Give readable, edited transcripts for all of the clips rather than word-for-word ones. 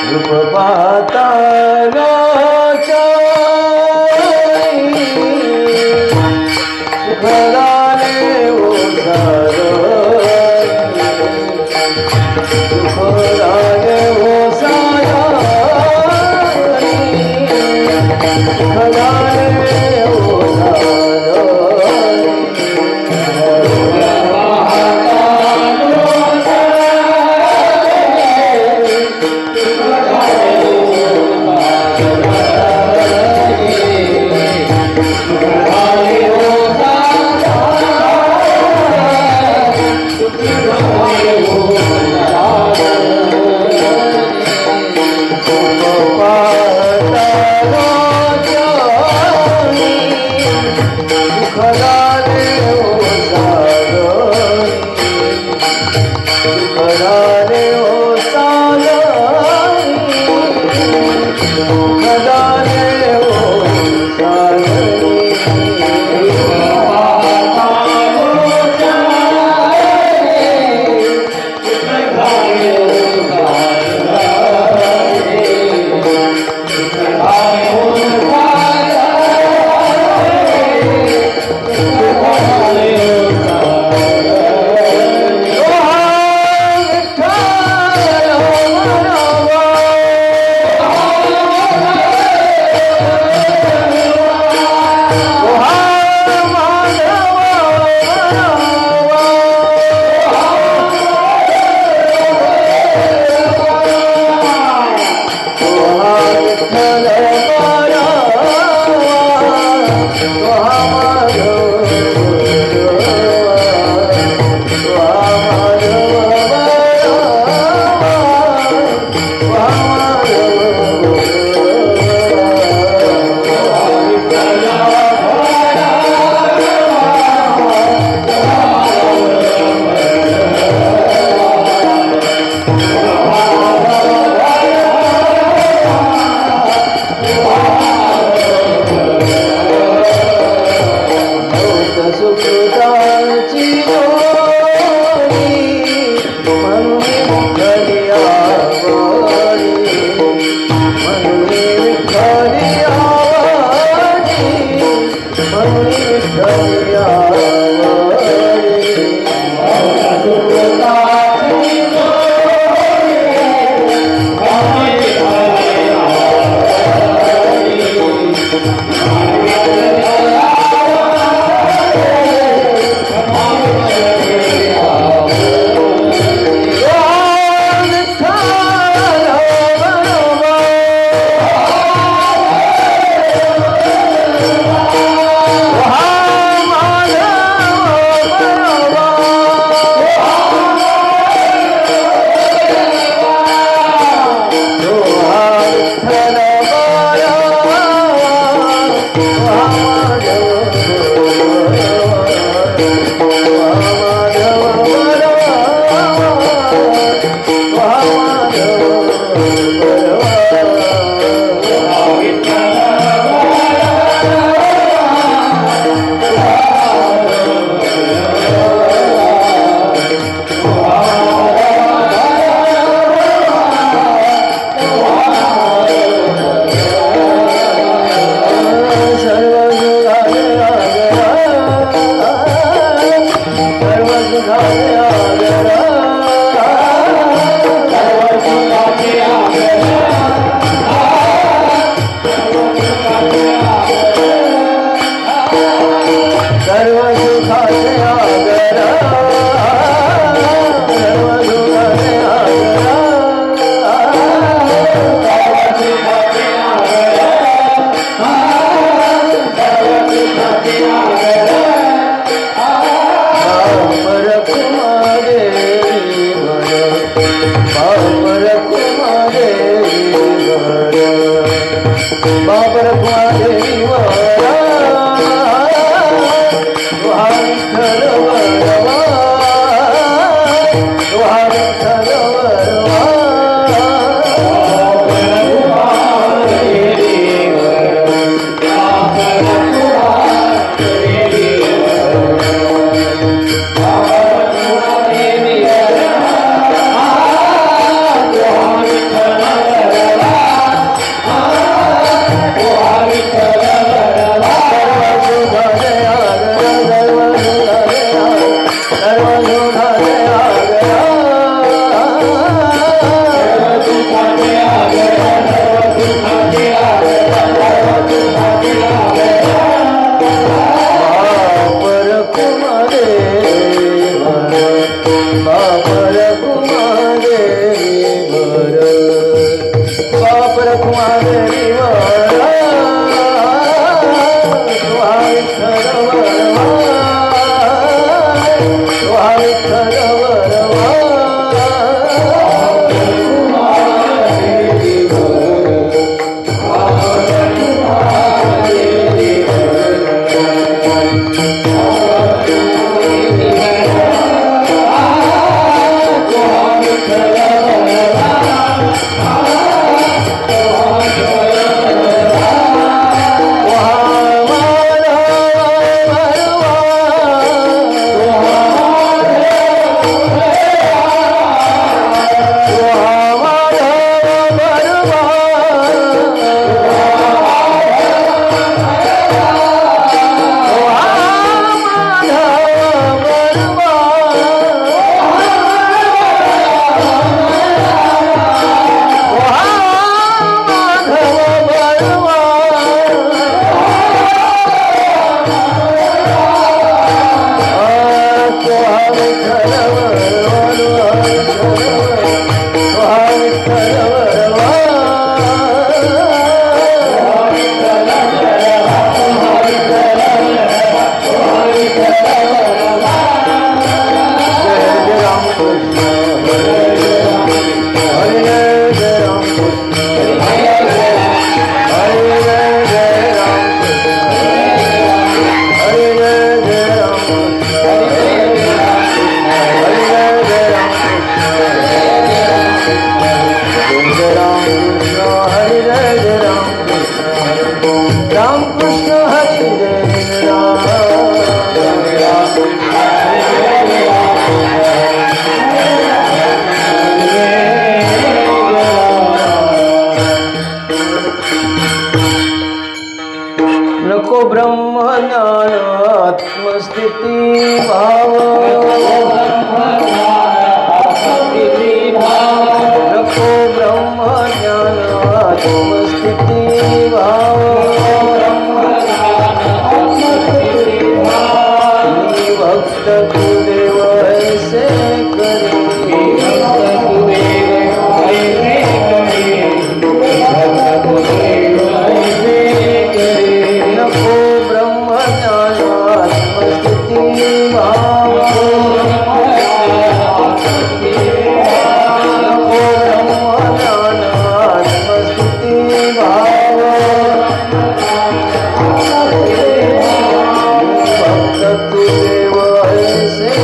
रूप पाहता सुखदाने ओसारे सुखदाने ओसाया सुखदाने नको ब्रह्मज्ञान आत्मस्थिती भाव नको ब्रह्मज्ञान आत्मस्थिती भाव भक्त तू देव ऐसे करे नको ब्रह्मज्ञान आत्मस्थिती भाव नको ब्रह्मज्ञान आत्मस्थिती भाव भक्त तू देव ऐसे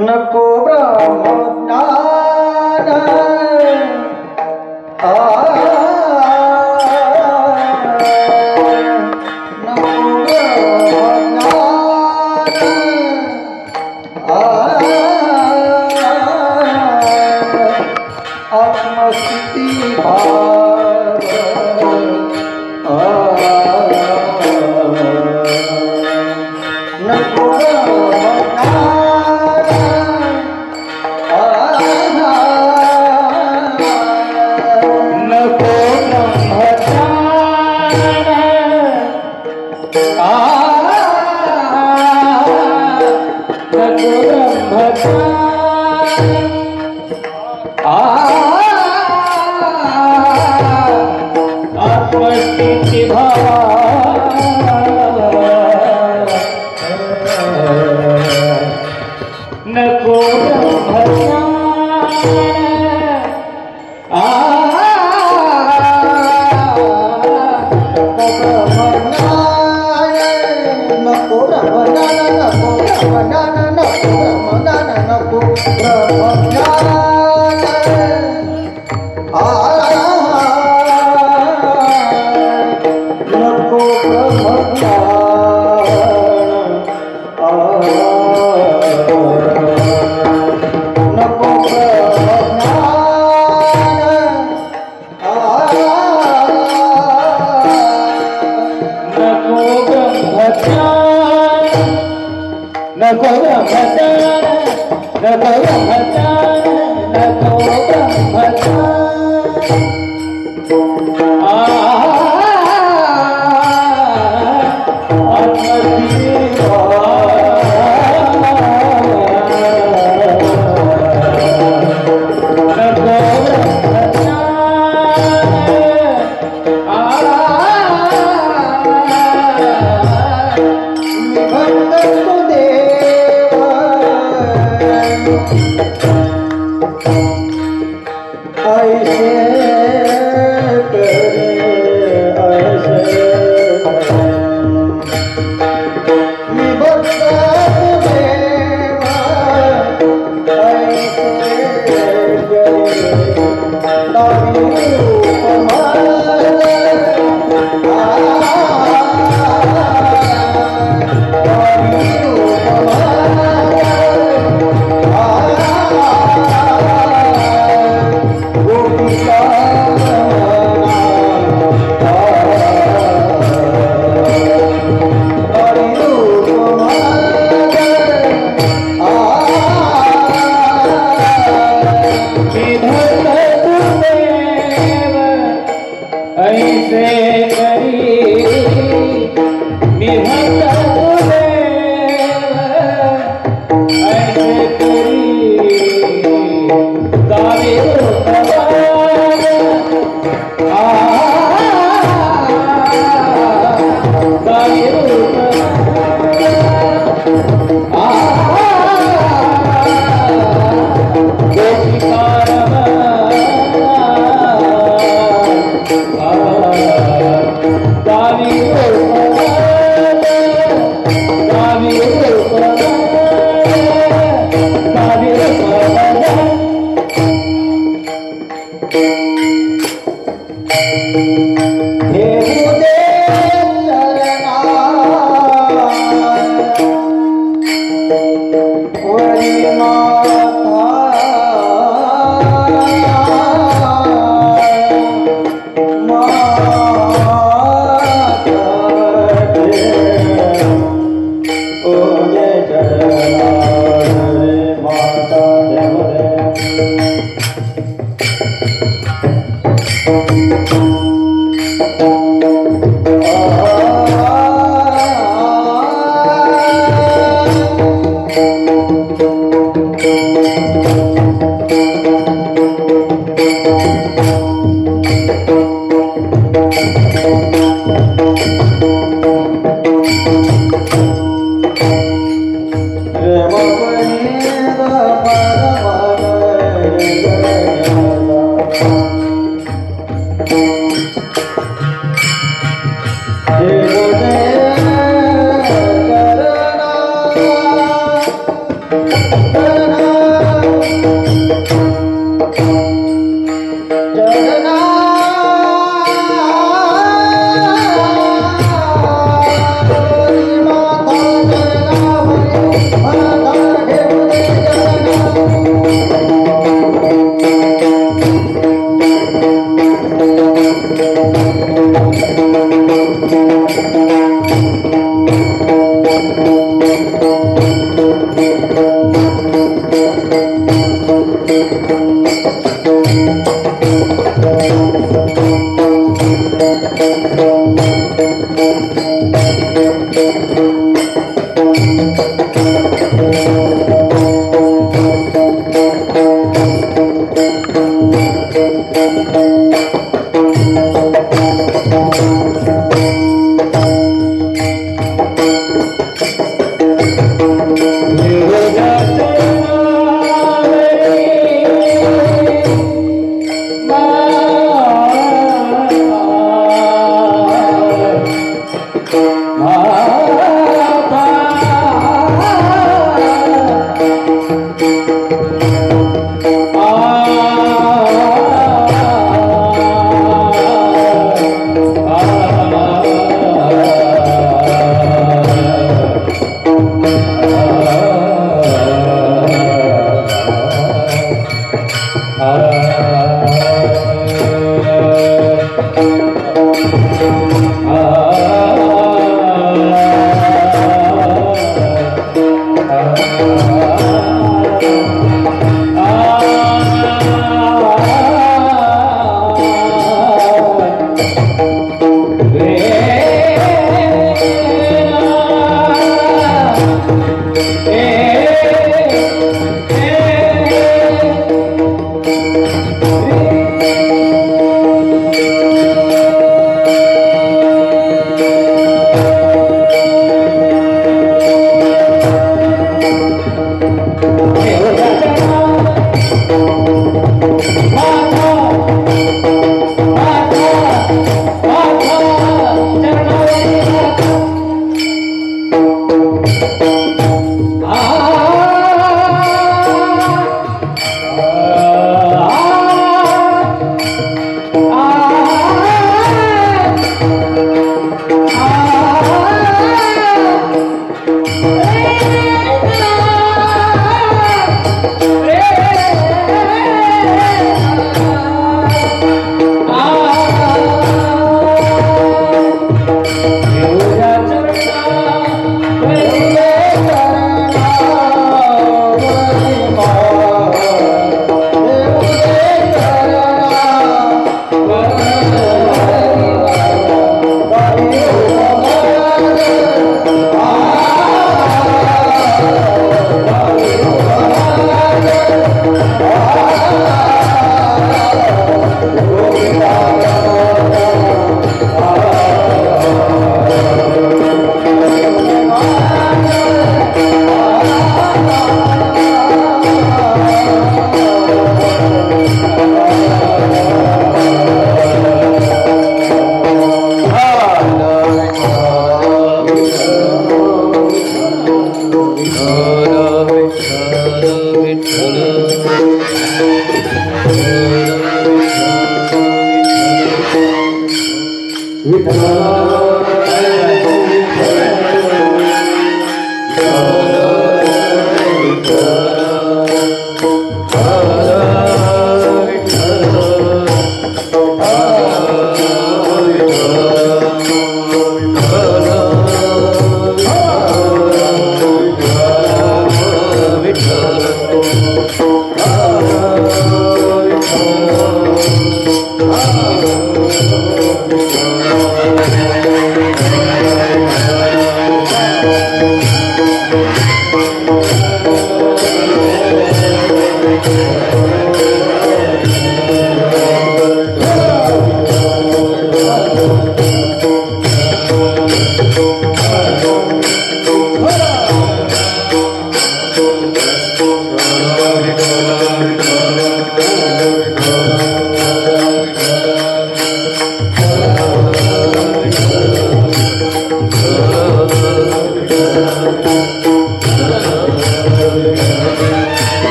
नको ब्रह्मज्ञान नको ब्रह्मज्ञान आत्मस्थिति भाव नको आत्मस्थिति नको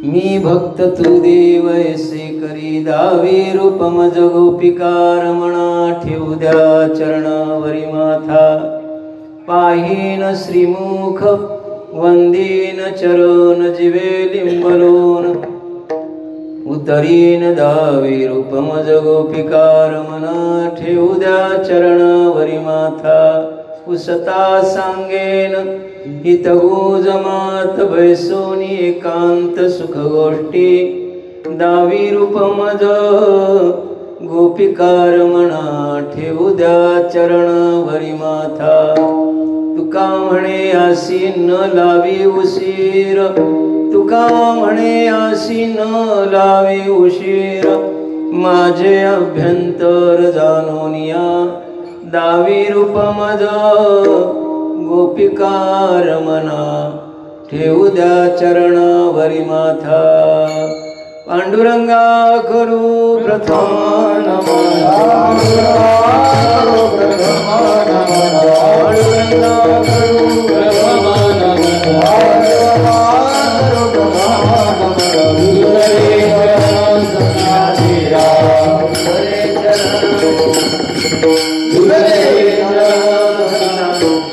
मी भक्त तू देव ऐसे करी दावी रूपम जगोपिका रमणा ठेवू द्या चरणावरी माथा पाहीन श्रीमुख वंदीन चरण जिवे लिंबलोन उतरीन दावी रूपम जगोपिका रमणा ठेवू द्या चरणावरी माथा उसता सांगेन हितगुज मात बैसोनी एकांत सुख गोष्टी दावी रूपमज गोपिका रमणा ठेवू द्या चरणावरी माथा तुका म्हणे आसी न लावी उशीर तुका म्हणे आसी न लावी उशीर माझे अभ्यंतर जाणोनिया दावी रूपमज गोपिका रमणा ठेवू द्या चरणावरी माथा पांडुरंगा करू प्रथम नमन पांडुरंगा करू प्रथम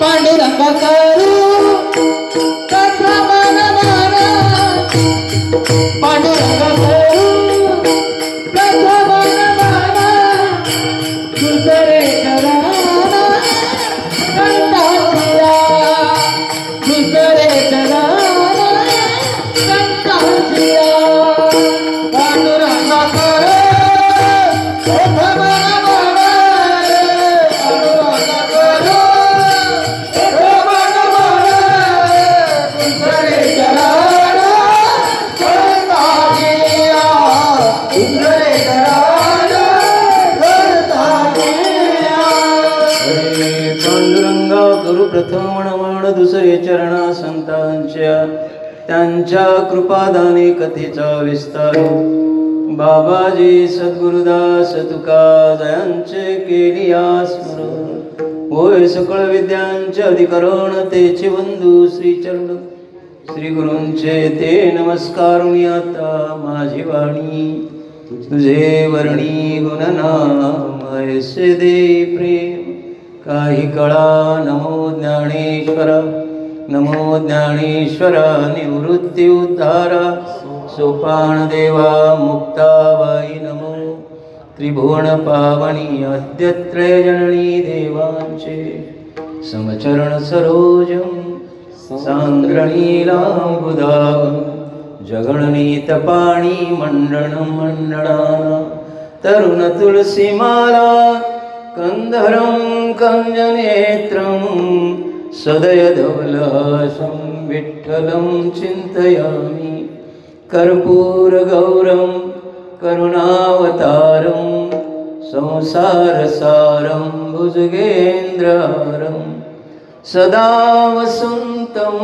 पांडुरंगा करू पांडुरंगा करू दुसरे चराना कंटाळला दुसरे चराना कंटाळला पांडुरंगा करू प्रथम नमन दुसरे चरणा संतांच्या त्यांच्या कृपादाने कथेचा विस्तार बाबाजी सद्गुरुदास तुका जयांचे केलिया स्मरण होय सकळ विद्यांचे अधिकरण तेचे बंधू श्रीचरण श्री गुरूंचे ते नमस्कारुनी आता माझी वाणी तुझे वर्णी गुणनाम ऐसे दे प्रेम काही कळा नमो ज्ञानेश्वरा निवृत्ती उद्धारा सोपान देवा मुक्ताबाई नमो त्रिभुवन पावनी अद्यत्रय जननी देवांचे समचरण सरोजम सांद्रणीलांबुधावं जगणनीत पाणी मंडणं मंडणाना तरुण तुलसीमाला कंधरं कंजनेत्रं सदयधवलहासं विठ्ठलं चिन्तयामि कर्पूरगौरं करुणावतारं संसारसारं भुजगेन्द्रहारं सदा वसन्तं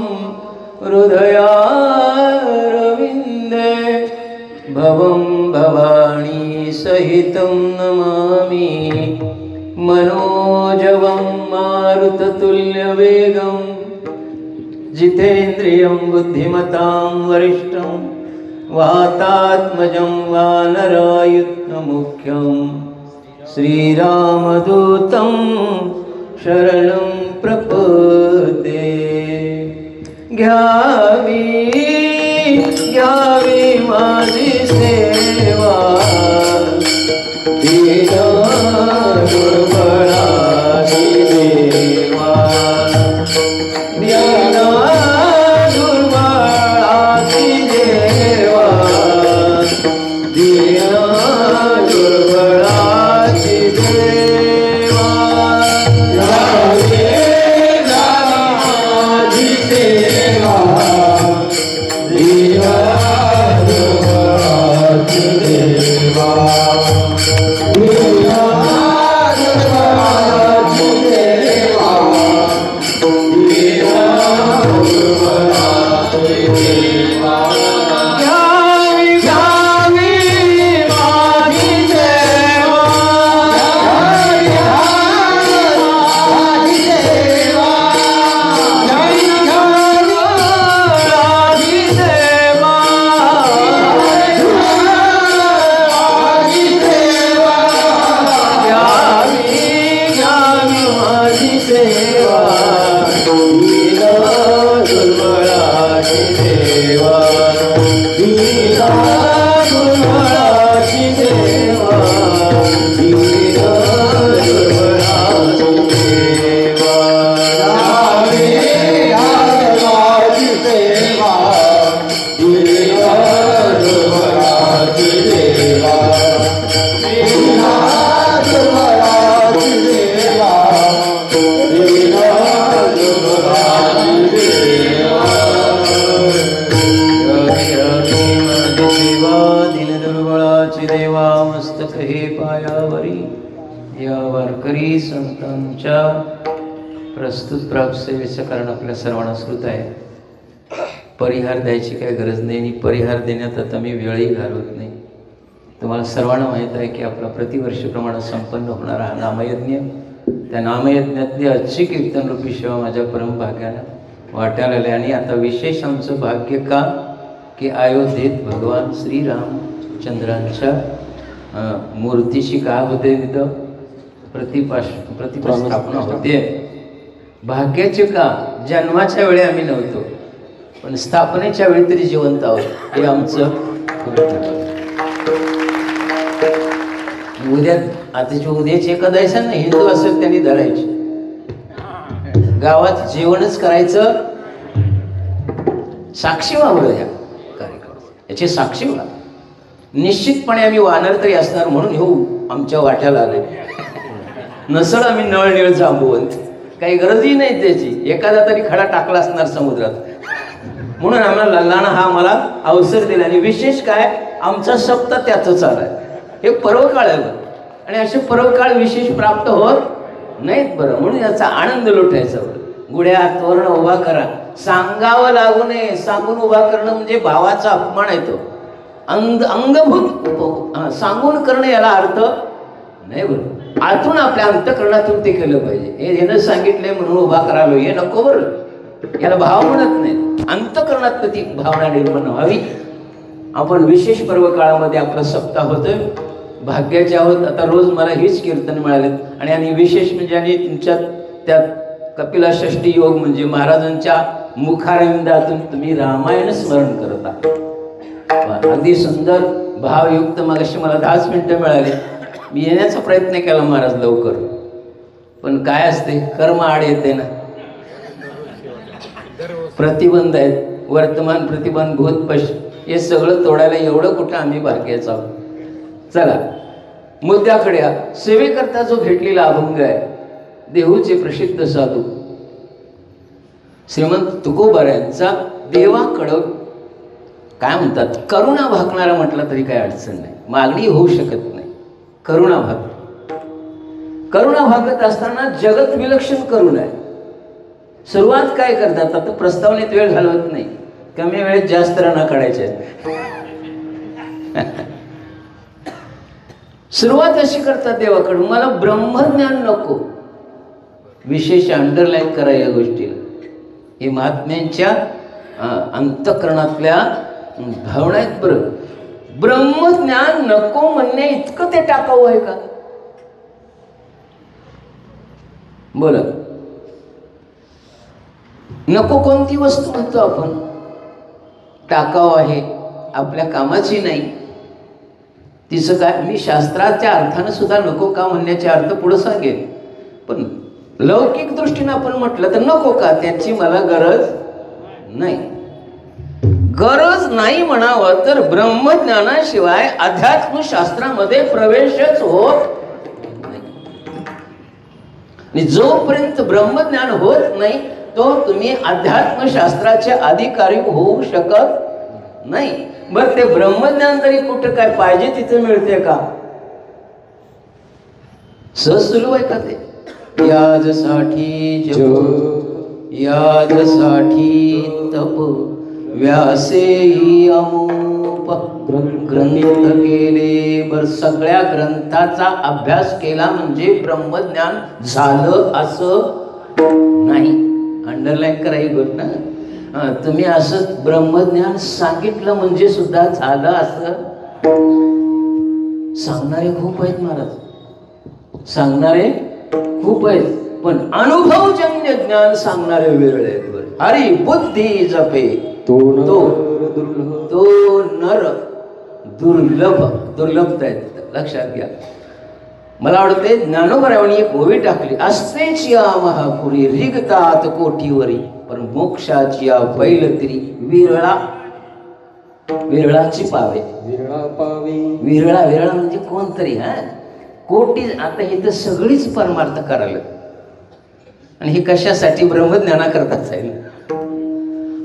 हृदयारविन्दे भवं भवानी सहितं नमामि मनोजवं मारुततुल्यवेगं जितेन्द्रियं बुद्धिमतां वरिष्ठं वातात्मजं वानरायुधमुख्यं श्रीरामदूतं शरणं प्रपद्ये घ्यावी घ्यावी माझी सेवा दीना दुर्बळाची देवा दीना दुर्बळाची देवा दीना दुर्बळाची देवा माझी सेवा दीना दुर्बळाची देवा दुर्बळाची देवा दुर्बळाची देवा नावे यादवाची सेवा दुर्बळाची देवा दुर्बळाची सेवा दुर्बळाची देवा मस्तक हे पायावरी या वारकरी संतांच्या प्रस्तुत प्राप्त सेवेचं कारण आपल्या सर्वांना श्रुत आहे. परिहार द्यायची काही गरज नाही आणि परिहार देण्यात आता मी वेळही घालवत नाही. तुम्हाला सर्वांना माहीत आहे की आपला प्रतिवर्षीप्रमाणे संपन्न होणारा हा नामयज्ञ, त्या नामयज्ञातली आजची कीर्तनरूपी सेवा माझ्या परमभाग्यानं वाट्याला आले. आणि आता विशेष आमचं भाग्य का की अयोध्येत भगवान श्रीरामचंद्रांच्या मूर्तीची काय होते तिथं प्रतिष्ठापना होते. भाग्याचे का जन्माच्या वेळी आम्ही नव्हतो पण स्थापनेच्या वेळी तरी जिवंत आहोत हे आमचं उद्या आता उद्याची एकादशी ना हिंदू असेल त्यांनी धरायची गावात जेवणच करायचं. साक्षी व्हावं या कार्यक्रमात याची साक्षी व्हा. निश्चितपणे आम्ही वानर तरी असणार म्हणून येऊ आमच्या वाट्याला आले. नसळ आम्ही नळनिळ जांबवंत काही गरजही नाही त्याची. एखादा तरी खडा टाकला असणार समुद्रात म्हणून आम्हाला लल्लानं हा मला अवसर दिला. आणि विशेष काय आमचा सप्ताह त्यातच आलाय. हे पर्वकाळ आहे आणि असे पर्वकाळ विशेष प्राप्त होत नाहीत बरं. म्हणून याचा आनंद लुटायचा बरं. गुढ्या तोरण उभा करा सांगावं लागू नये. सांगून उभा करणं म्हणजे भावाचा अपमान येतो. अंगभूत सांगून करणं याला अर्थ नाही बरं. आतून आपल्या अंतकरणातून ते केलं पाहिजे. हे यानं सांगितलंय म्हणून उभा करालो हे नको बरं. याला भाव म्हणत नाही. अंतकरणात ती भावना निर्माण व्हावी. आपण विशेष पर्व काळामध्ये आपला सप्ताह होतोय. भाग्याचे आहोत. आता रोज मला हीच कीर्तन मिळालेत आणि विशेष म्हणजे आणि तुमच्यात त्यात कपिला षष्ठी योग म्हणजे महाराजांच्या मुखारविंदातून तुम्ही रामायण स्मरण करत आहात. अगदी सुंदर भावयुक्त. मगाशी मला 10 मिनिटं मिळाली. मी येण्याचा प्रयत्न केला महाराज लवकर पण काय असते कर्म आड येते ना. प्रतिबंध आहेत. वर्तमान प्रतिबंध भूत पश्च हे सगळं तोडायला एवढं कुठं आम्ही बारक्याच आहोत. चला मुद्द्याकडे या. सेवेकरता जो घेतलेला अभंग आहे देहूचे प्रसिद्ध साधू श्रीमंत तुकोबारायांचा देवाकडं काय म्हणतात करुणा भागणारा म्हटलं तरी काही अडचण नाही. मागणी होऊ शकत नाही. करुणा भागत असताना जगत विलक्षण करुणा आहे. सुरुवात काय करतात आता प्रस्तावनेत वेळ घालवत नाही. कमी वेळेत जास्त राणा काढायचे. सुरुवात अशी करतात देवाकडून मला ब्रह्मज्ञान नको. विशेष अंडरलाईन करा या गोष्टीला. हे महात्म्यांच्या अंतःकरणातल्या भावना आहेत बरं. ब्रह्मज्ञान नको म्हणणे इतकं ते टाकाऊ आहे का बोला. नको कोणती वस्तू म्हणतो आपण टाकाऊ आहे आपल्या कामाची नाही. तिचं काय मी शास्त्राच्या अर्थानं सुद्धा नको का म्हणण्याचे अर्थ पुढे सांगेल. पण लौकिक दृष्टीनं आपण म्हटलं तर नको का त्याची मला गरज नाही. गरज नाही म्हणावं तर ब्रह्मज्ञानाशिवाय अध्यात्मशास्त्रामध्ये प्रवेशच होत नाही. आणि जोपर्यंत ब्रह्मज्ञान होत नाही तो तुम्ही अध्यात्मशास्त्राचे अधिकारी होऊ शकत नाही. बरं ते ब्रह्मज्ञान तरी कुठं काय पाहिजे तिथे मिळते का. सहज सुलभ आहे का ते. याजसाठी जप याजसाठी तप व्यासेही अमूप ग्रंथ केले. बर सगळ्या ग्रंथाचा अभ्यास केला म्हणजे ब्रह्मज्ञान झालं असं नाही. अंडरलाईन करा ही गोष्ट ना. तुम्ही असं ब्रह्मज्ञान सांगितलं म्हणजे सुद्धा झालं असं सांगणारे खूप आहेत महाराज. सांगणारे खूप आहेत पण अनुभवजन्य ज्ञान सांगणारे वेगळे आहेत. हरी बुद्धी जपे तो तो नर दुर्लभ आहे, लक्षात घ्या. मला वाटते ज्ञानोबरावांनी एक ओवी टाकली, असतेच या महापुरी रिगतात कोठीवरी, पण मोक्षाची या बैलतरी विरळाची पावे. विरळा म्हणजे कोणतरी, हा कोटी. आता हे तर सगळीच परमार्थ करायला, आणि हे कशासाठी? ब्रह्मज्ञाना करताच आहे.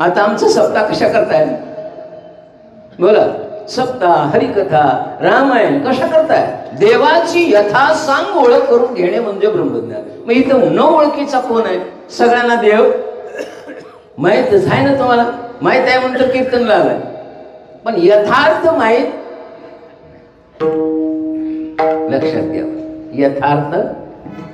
आता आमचा सप्ताह कशा करताय? बोला. सप्ताह, हरिकथा, रामायण कशा करताय? देवाची यथासांग ओळख करून घेणे म्हणजे ब्रह्मज्ञान. मग इथं न ओळखीचा कोण आहे? सगळ्यांना देव माहितच आहे ना. तुम्हाला माहित आहे म्हणून तर कीर्तनला आलाय, पण यथार्थ माहित, लक्षात घ्या, यथार्थ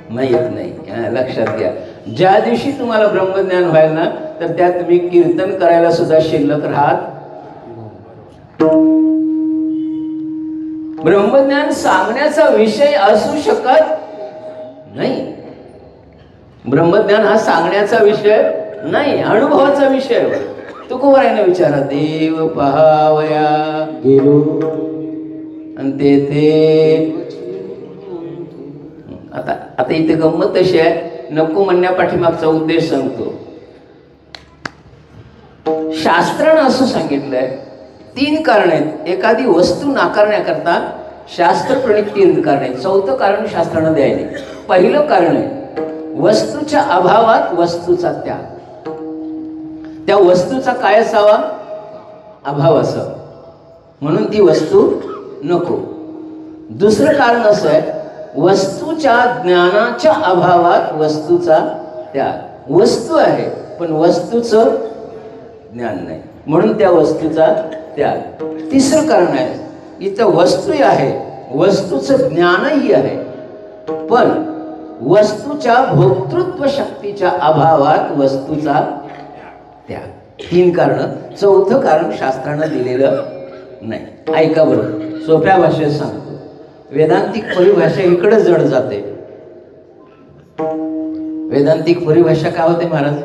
माहित नाही. लक्षात घ्या. ज्या दिवशी तुम्हाला ब्रह्मज्ञान व्हायला ना, तर त्या तुम्ही कीर्तन करायला सुद्धा शिल्लक राहत. ब्रह्मज्ञान सांगण्याचा विषय असू शकत नाही. ब्रह्मज्ञान हा सांगण्याचा विषय नाही, अनुभवाचा विषय. तुकोबारायने विचारा, देव पहावया गेलो आणि तेथे. आता इथे गंमत अशी आहे, नको म्हणण्यापाठीमागचा उद्देश सांगतो. शास्त्रानं असं सांगितलंय, 3 कारण आहेत एखादी वस्तू नाकारण्याकरता. शास्त्र प्रणित 3 कारण आहेत. 4थं कारण शास्त्रानं द्यायला. पहिलं कारण आहे वस्तूच्या अभावात वस्तूचा त्याग. त्या वस्तूचा काय असावा? अभाव असावा, म्हणून ती वस्तू नको. दुसरं कारण असं आहे, वस्तूच्या ज्ञानाच्या अभावात वस्तूचा त्याग. वस्तू आहे पण वस्तूचं ज्ञान नाही, म्हणून त्या वस्तूचा त्याग. तिसरं कारण आहे, इथं वस्तू आहे, वस्तूचं ज्ञानही आहे, पण वस्तूच्या भोक्तृत्व शक्तीच्या अभावात वस्तूचा त्याग. 3 कारण. 4थं कारण शास्त्रानं दिलेलं नाही. ऐका बरोबर, सोप्या भाषेत सांगतो. वेदांतिक परिभाषा इकडे जड जाते. वेदांतिक परिभाषा काय होते महाराज?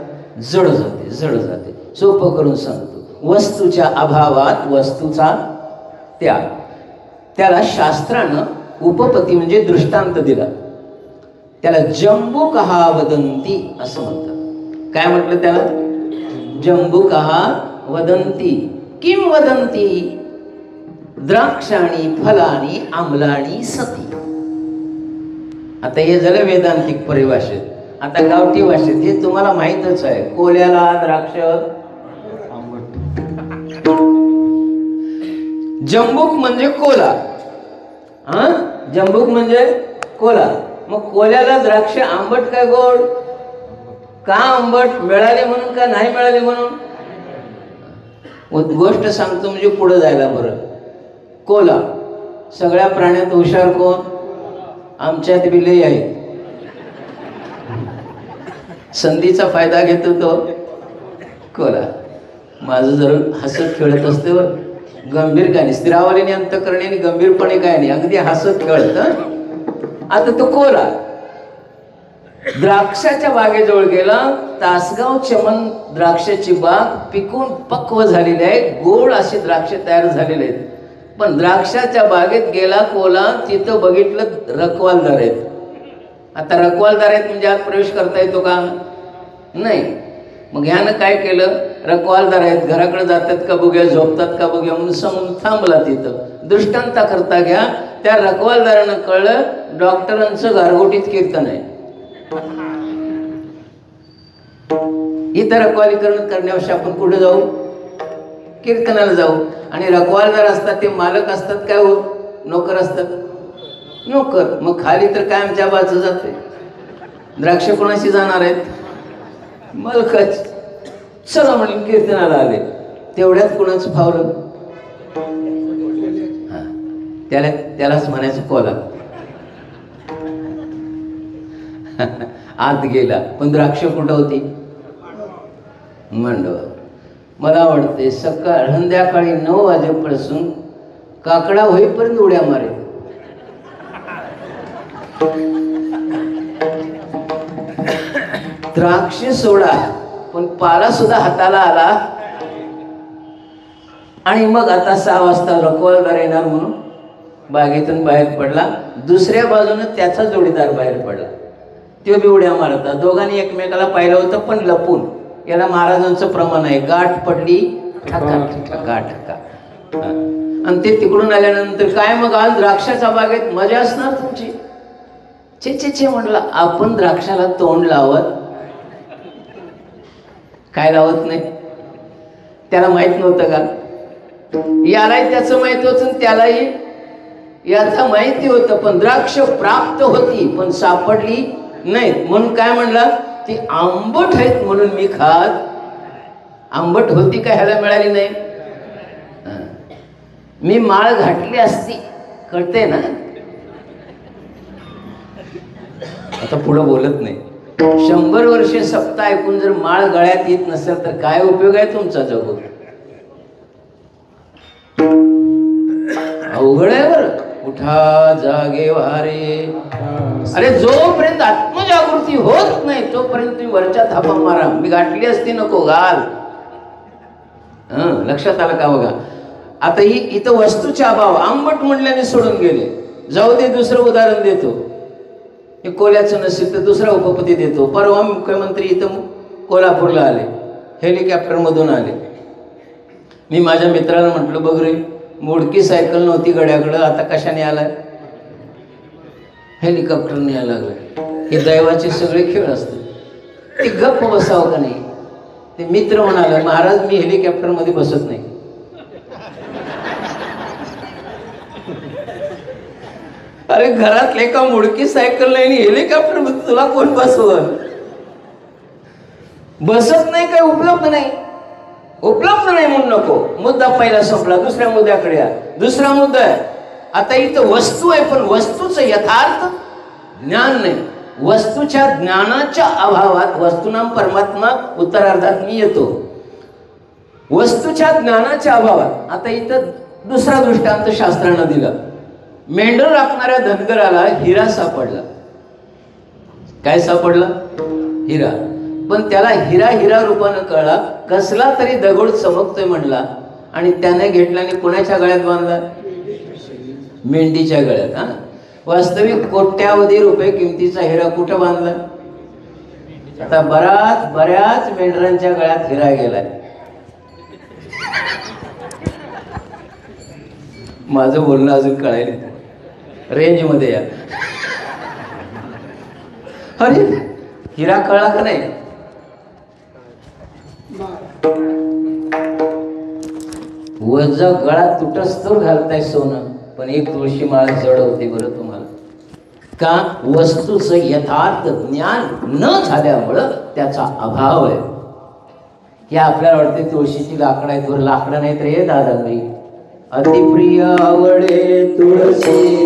जड जाते. सोपं करून सांगतो. वस्तूच्या अभावात वस्तूचा त्याग. त्याला शास्त्रानं उपपत्ती म्हणजे दृष्टांत दिला. त्याला जंबुकहा वदंती असं म्हणतात. काय म्हटलं त्याला? जंबुकहा वदंती. किम वदंती? द्राक्षाणी फलानी आम्लानी सती. आता हे झालं वेदांतिक परिभाषेत. आता गावठी भाषेत हे तुम्हाला माहीतच आहे. कोल्याला द्राक्ष जंबूक म्हणजे कोला. जंबूक म्हणजे कोला. मग कोल्याला द्राक्ष आंबट काय गोड? का आंबट? मिळाले म्हणून का नाही मिळाले म्हणून? गोष्ट सांगतो म्हणजे पुढे जायला बरं. कोला. सगळ्या प्राण्यात हुशार कोण? आमच्यात बिले आहे. संधीचा फायदा घेतो तो कोला. माझं जर हसत खेळत असते वर, गंभीर काय नाही, स्थिरावलीने अंतकरणाने गंभीरपणे काय नाही, अगदी हसत खेळत. आता तो कोला द्राक्षाच्या बागेजवळ गेला. तासगाव चमन द्राक्षाची बाग पिकून पक्व झालेली आहे, गोड अशी द्राक्ष तयार झालेले आहेत. पण द्राक्षाच्या बागेत गेला कोला, तिथं बघितलं रखवालदार आहेत. आता रखवालदार आहेत म्हणजे आत प्रवेश करता येतो का? नाही. मग ह्यानं काय केलं? रखवालदार आहेत, घराकडे जातात का बघूया, झोपतात का बघूया म्हणून समोर थांबला. तिथं दृष्टांता करता घ्या. त्या रखवालदारानं कळलं डॉक्टरांचं गारगोटीत कीर्तन आहे. इतर रखवालीकरण करण्याविषयी आपण कुठे जाऊ? कीर्तनाला जाऊ. आणि रखवालदार असतात ते मालक असतात काय हो? नोकर असतात. नोकर. मग खाली तर काय आमच्या बाजू जाते. द्राक्ष कोणाशी जाणार आहेत? मालकच. चला म्हणून कीर्तनाला आले. तेवढ्यात कुणाचं फावलं? त्यालाच म्हणायचं कोला. आत गेला पण द्राक्ष कुठं होती? मंडळ. मला वाटते संध्याकाळी 9 वाजेपासून काकडा होईपर्यंत उड्या मारे. द्राक्ष सोडा पण पाला सुद्धा हाताला आला आणि मग आता 6 वाजता रखवालदार येणार म्हणून बागेतून बाहेर पडला. दुसऱ्या बाजूनं त्याचा जोडीदार बाहेर पडला. तो बी उड्या मारता. दोघांनी एकमेकाला पाहिलं होतं पण लपून. याला महाराजांचं प्रमाण आहे. गाठ पडली ठका ठका ठका. आणि ते तिकडून आल्यानंतर काय मग आज द्राक्षाच्या बागेत मजा असणार तुमची. चे चे चे म्हटलं. आपण द्राक्षाला तोंड लावत काय लावत नाही. त्याला माहित नव्हतं का. यालाही त्याचं माहिती होतं त्यालाही याचं माहिती होतं. पण द्राक्ष प्राप्त होती पण सापडली नाही. म्हणून काय म्हणला ती आंबट आहेत म्हणून मी खात. आंबट होती काय ह्याला मिळाली नाही. मी माळ घातली असती कळते ना. आता पुढं बोलत नाही. 100 वर्षे सप्ताह ऐकून जर माळ गळ्यात येत नसेल तर काय उपयोग आहे तुमचा जगून. अवघड आहे बरं. उठा जागे वारे. अरे जोपर्यंत आत्मजागृती होत नाही तोपर्यंत तुम्ही वरच्या थापा मारा. मी गाठली असती नको घाल. लक्षात आलं का बघा. आता ही इथं वस्तूचे अभाव आंबट म्हणल्याने सोडून गेले. जाऊ दे दुसरं उदाहरण देतो. हे कोल्याचं नसेल तर दुसरा उपपती देतो. परवा मुख्यमंत्री इथं कोल्हापूरला आले. हेलिकॉप्टर मधून आले. मी माझ्या मित्राला म्हटलं बघ रे मोडकी सायकल नव्हती गड्याकडं आता कशाने आलाय. हेलिकॉप्टरने यायला लागलाय. हे दैवाचे सगळे खेळ असतात. ते गप्प बसावं का नाही. ते मित्र म्हणाला महाराज मी हेलिकॉप्टर मध्ये बसत नाही. अरे घरात एका मोडकी सायकल नाही हेलिकॉप्टर मध्ये तुला कोण बसवल. बसत नाही काय उपलब्ध नाही. उपलब्ध नाही म्हणून नको. मुद्दा पहिला संपला. दुसऱ्या मुद्द्याकडे या. दुसरा मुद्दा आहे आता इथं वस्तू आहे पण वस्तूचं यथार्थ ज्ञान नाही. वस्तूच्या ज्ञानाच्या अभावात वस्तुनाम परमात्मा उत्तरार्धात मी येतो. वस्तूच्या ज्ञानाच्या अभावात आता इथं दुसरा दृष्टांत शास्त्रानं दिला. मेंढर राखणाऱ्या धनगराला हिरा सापडला. काय सापडला. हिरा. पण त्याला हिरा हिरा रूपानं कळला. कसला तरी दगड चमकतोय म्हणला आणि त्याने घेतल्याने कोणाच्या गळ्यात बांधला. मेंढीच्या गळ्यात. हा वास्तविक कोट्यावधी रुपये किमतीचा हिरा कुठं बांधला. आता बऱ्याच मेंढरांच्या गळ्यात हिरा गेलाय. माझं बोलणं अजून कळायला रेंज मध्ये या. अरे हिरा कळला का नाही. वजा गळा तुटस्तोर घालताय सोनं पण एक तुळशी माळ जड होती बरं तुम्हाला. का वस्तूचं यथार्थ ज्ञान न झाल्यामुळं त्याचा अभाव आहे. हे आपल्याला वाटते तुळशीची लाकडं आहेत वर लाकडं नाही तर हे दादा नाही. अतिप्रिय आवडे तुळशी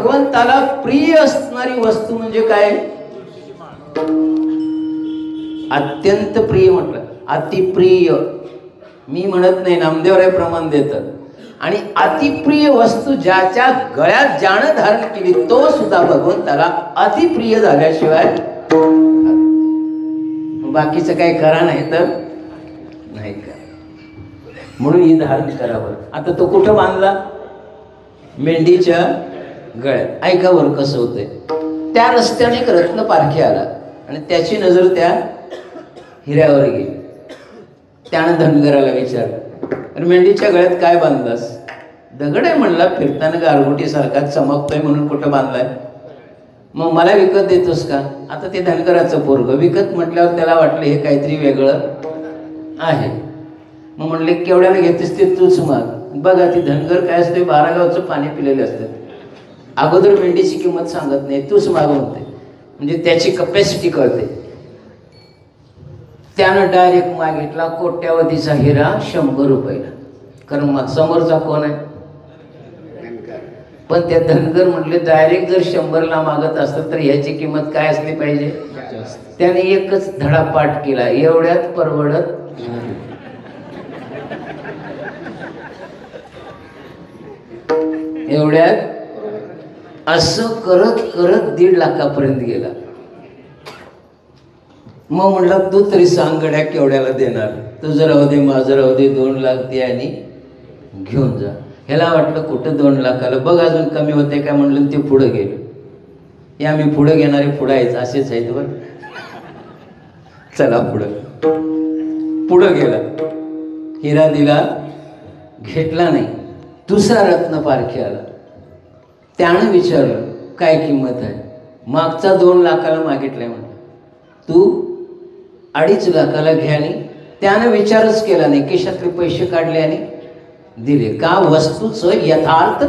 भगवंताला प्रिय असणारी वस्तू म्हणजे काय? अत्यंत प्रिय म्हटलं, अतिप्रिय मी म्हणत नाही, नामदेवराय प्रमाण देतात. आणि अतिप्रिय वस्तू ज्याच्या गळ्यात ज्यानं धारण केली तो सुद्धा भगवंताला अतिप्रिय झाल्याशिवाय बाकीचं काही करा नाही तर नाही का. म्हणून ही धारण करावं. आता तो कुठं बांधला? मेंढीच्या गळ्यात. ऐका बरं कसं होतंय. त्या रस्त्याने एक रत्न पारखी आला आणि त्याची नजर त्या हिऱ्यावर गेली. त्यानं धनगराला विचारलं, अरे मेंढीच्या गळ्यात काय बांधलास? दगड आहे म्हणला, फिरताना गारगोटीसारखा चमकतोय म्हणून कुठं बांधलाय? मग मला विकत देतोस का? आता ते धनगराचं पोरगं विकत म्हटल्यावर त्याला वाटलं हे काहीतरी वेगळं आहे. मग म्हणले केवढ्याला घेतेस ते तूच माग. बघा ती धनगर काय असते, 12 गावचं पाणी पिलेलं असतं. अगोदर मेंढीची किंमत सांगत नाही, तूच माग म्हणते, म्हणजे त्याची कपॅसिटी कळते. त्यानं डायरेक्ट मागितला कोट्यावधीचा हिरा 100 रुपयाला. कारण समोरचा कोण आहे? पण त्या धनगर म्हटले डायरेक्ट जर 100ला मागत असतं तर ह्याची किंमत काय असली पाहिजे? त्याने एकच धडा पाठ केला, एवढ्यात परवडत. एवढ्यात असं करत करत 1.5 लाखापर्यंत गेला. मग म्हणलं तू तरी सांग गड्या केवढ्याला देणार? तुझं राहू दे, माझं राहू दे, 2 लाख दे आणि घेऊन जा. ह्याला वाटलं कुठं 2 लाखाला, बघ अजून कमी होते काय म्हणलं. ते पुढं गेले. या मी पुढं घेणारे पुढं यायचं असेच आहेत बरं. चला पुढं गेला, हिरा दिला, घेतला नाही. दुसरा रत्न पारखी आला. त्यानं विचारलं काय किंमत आहे? मागचा 2 लाखाला मागितलाय म्हणलं, तू 2.5 लाखाला घ्या. आणि त्यानं विचारच केला नाही, केशातले पैसे काढले आणि दिले. का? वस्तूचं यथार्थ.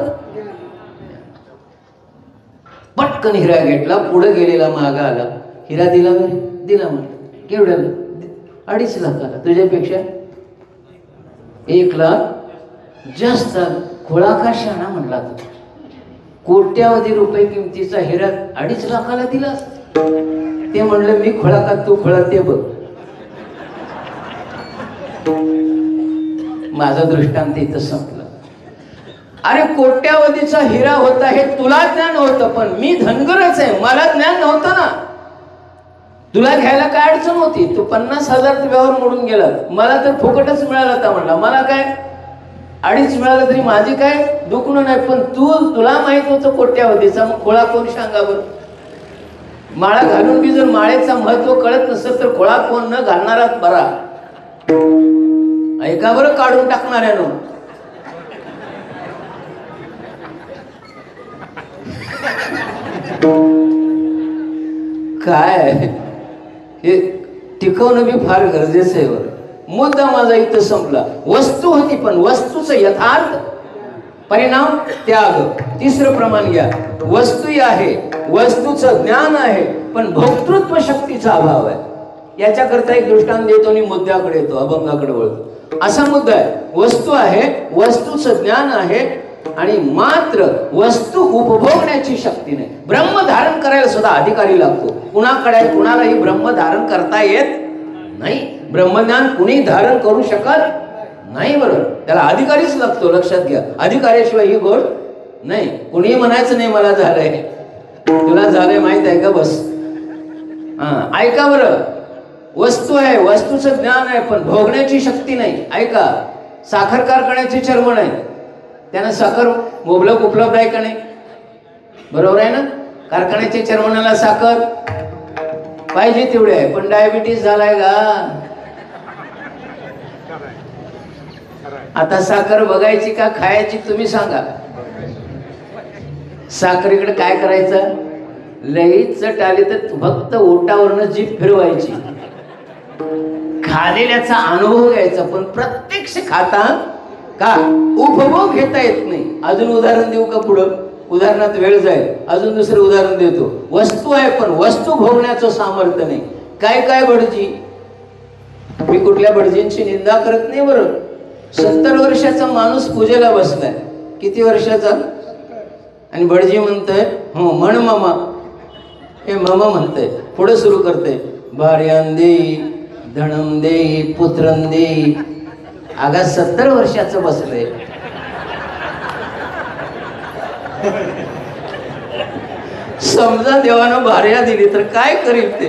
पटकन हिरा घेतला, पुढे गेलेला मागा आला, हिरा दिला दिला म्हणलं. केवढ्याला? 2.5 लाखाला. तुझ्यापेक्षा 1 लाख जास्त. खोळा का शाणा म्हणला तू? कोट्यावधी रुपये किमतीचा हिरा 2.5 लाखाला दिला. ते म्हणलं मी खोळा का तू खोळा ते बघ. माझा दृष्टांत इथं संपलं. अरे कोट्यावधीचा हिरा होता हे तुला ज्ञान होतं, पण मी धनगरच आहे, मला ज्ञान नव्हतं ना. तुला घ्यायला काय अडचण होती? तू 50,000 व्यवहार मोडून गेला, मला तर फुकटच मिळाला होता म्हणला. मला काय 2.5 मिळालं तरी माझी काय दुखणं नाही, पण तुला माहित होतं कोट्यावधीचा, मग खोळा कोण सांगा बरं? माळा घालून बी जर माळेचा महत्व कळत नसेल तर खोळा कोण न घालणारात बरा. ऐका बरं काढून टाकणाऱ्यानो. काय हे टिकवणं बी फार गरजेचं आहे बरं. मुद्दा माझा इथं संपला. वस्तू होती पण वस्तूचं यथार्थ परिणाम त्याग. तिसरं प्रमाण घ्या. वस्तू आहे, वस्तूचं ज्ञान आहे, पण भोक्तृत्व शक्तीचा अभाव आहे. याच्याकरता एक दृष्टांत देतो आणि मुद्द्याकडे येतो, अभंगाकडे वळतो. असा मुद्दा आहे. वस्तू आहे, वस्तूचं ज्ञान आहे, आणि मात्र वस्तू उपभोगण्याची शक्ती नाही. ब्रह्म धारण करायला सुद्धा अधिकारी लागतो. कुणालाही ब्रह्म धारण करता येत नाही. ब्रह्मज्ञान कुणी धारण करू शकत नाही. बरोबर, त्याला अधिकारीच लागतो. लक्षात घ्या, अधिकाऱ्याशिवाय ही गोष्ट नाही. कुणी म्हणायचं नाही मला झालंय, तुला झालंय माहित आहे का? बस ऐका बरं. वस्तू आहे, वस्तूचं ज्ञान आहे, पण भोगण्याची शक्ती नाही. ऐका, साखर कारखान्याचे चेअरमन आहे, त्यांना साखर मुबलक उपलब्ध आहे का नाही? बरोबर आहे ना? कारखान्याच्या चेअरमनाला साखर पाहिजे तेवढे आहे, पण डायबिटीस झालाय का? आता साखर बघायची का खायची तुम्ही सांगा. साखरेकडे काय करायचं? लई चट आली तर फक्त ओटावरनं जीभ फिरवायची, खालेल्याचा अनुभव घ्यायचा, पण प्रत्यक्ष खाता का उपभोग घेता येत नाही. अजून उदाहरण देऊ का? पुढं उदाहरणात वेळ जाईल. अजून दुसरं उदाहरण देतो. वस्तू आहे पण वस्तू भोगण्याचं सामर्थ्य नाही. काय काय भटजी, मी कुठल्या भटजींची निंदा करत नाही बरं. 70 वर्षाचा माणूस पूजेला बसलाय. किती वर्षाचा? आणि भटजी म्हणतोय हो म्हण मामा. हे मामा म्हणतंय, पुढे सुरू करते, भार्यान देई धनम देई पुत्रन देई. आगा 70 वर्षाचं बसलंय. समजा देवानं भार्या दिली तर काय करील ते.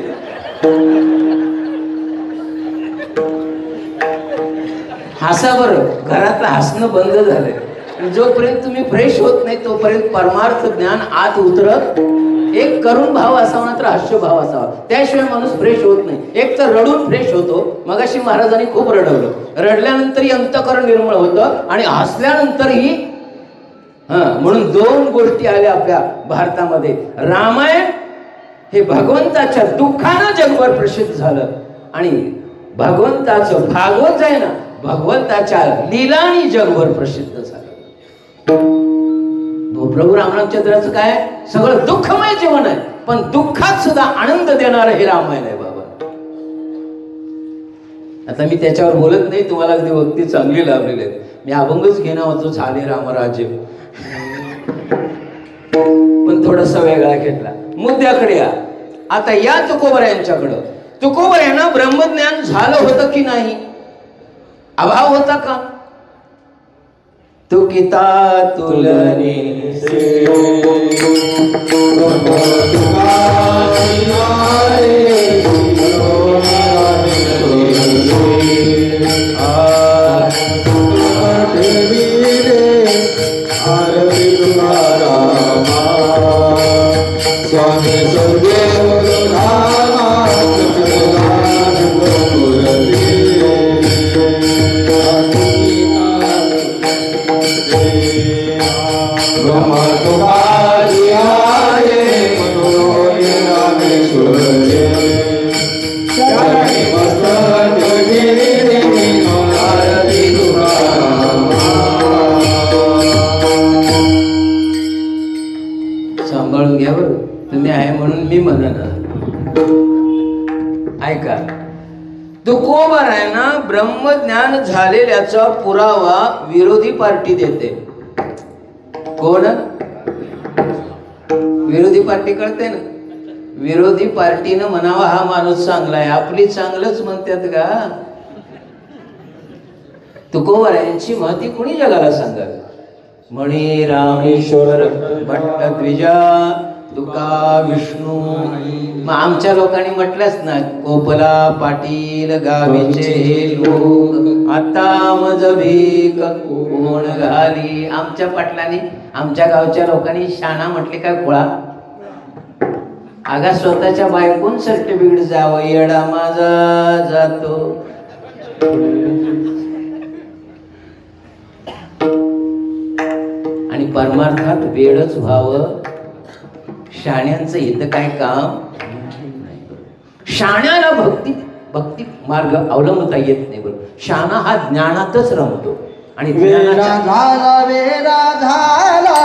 हसा बरं, घरातलं हसणं बंद झालंय. जोपर्यंत तुम्ही फ्रेश होत नाही तोपर्यंत परमार्थ ज्ञान आत उतरत. एक करुण भाव असावा ना तर हास्य भाव असावा, त्याशिवाय माणूस फ्रेश होत नाही. एक तर रडून फ्रेश होतो. मगाशी महाराजांनी खूप रडवलं. रडल्यानंतरही अंतःकरण निर्मळ होतं आणि हसल्यानंतरही म्हणून 2 गोष्टी आल्या आपल्या भारतामध्ये. रामायण हे भगवंताच्या दुःखानं जगभर प्रसिद्ध झालं आणि भगवंताचं भागवत जे आहे ना भगवंताच्या लीलांनी जगभर प्रसिद्ध झालं. प्रभू रामचंद्राचं काय सगळं दुःखमय जीवन आहे, पण दुःखात सुद्धा आनंद देणारं हे रामायण आहे बाबा. आता मी त्याच्यावर बोलत नाही, तुम्हाला अगदी भक्ती चांगली लाभलेली आहे. मी अभंगच घेणार होतो, झाले रामराज्य, पण थोडासा वेगळा घेतला. मुद्द्याकडे या. आता या तुकोबर यांच्याकडं. तुकोबर यांना ब्रह्मज्ञान झालं होतं की नाही? अभाव होता का? तुकिता तुलने से सांभाळून घ्या बरं, तुम्ही आहे म्हणून मी म्हणणार. ऐका, तुकोबारायांना ब्रह्मज्ञान झालेल्याचा पुरावा विरोधी पार्टी देते. कोण? विरोधी पार्टी कळते ना. विरोधी पार्टीनं म्हणावा हा माणूस चांगला आहे, आपली चांगलंच म्हणतात का? तुकोबारायांची महती कुणी जगाला सांगावी? म्हणे रामेश्वर भट्ट द्विजा तुका विष्णू. मग आमच्या लोकांनी म्हटलंच ना, कोपला पाटील गावीचे लोक आता मज भीक कोण घाली. आमच्या पाटलांनी आमच्या गावच्या लोकांनी शाणा म्हटले काय खोळा? आगा स्वतःच्या बायकोन सर्टिफिकेट जावं, येडा माझा जातो. आणि परमार्थात वेळच व्हावं. शाण्यांचं इथं काय काम? शाण्याला भक्ती मार्ग अवलंबता येत नाही. बरोबर, शाणा हा ज्ञानातच रमतो आणि वेळा झाला वेळा झाला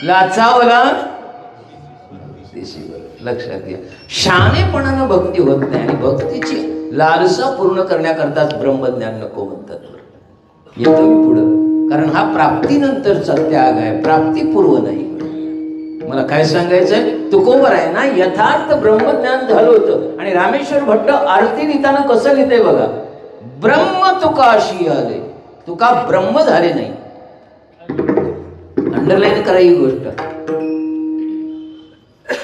लाचावला. लक्षात घ्या, शाणेपणानं भक्ती होत नाही आणि भक्तीची लालसा पूर्ण करण्याकरताच ब्रह्मज्ञान नको म्हणतात. येतो मी पुढं, कारण हा प्राप्तीनंतरचा त्याग आहे, प्राप्तीपूर्व नाही. मला काय सांगायचंय, तुकोबर आहे ना, यथार्थ ब्रह्मज्ञान झालं होतं. आणि रामेश्वर भट्ट आरती लिहिताना कसं लिहितंय बघा, ब्रह्म तुकाशी आले, तुका ब्रह्म झाले नाही. अंडरलाईन करा ही गोष्ट.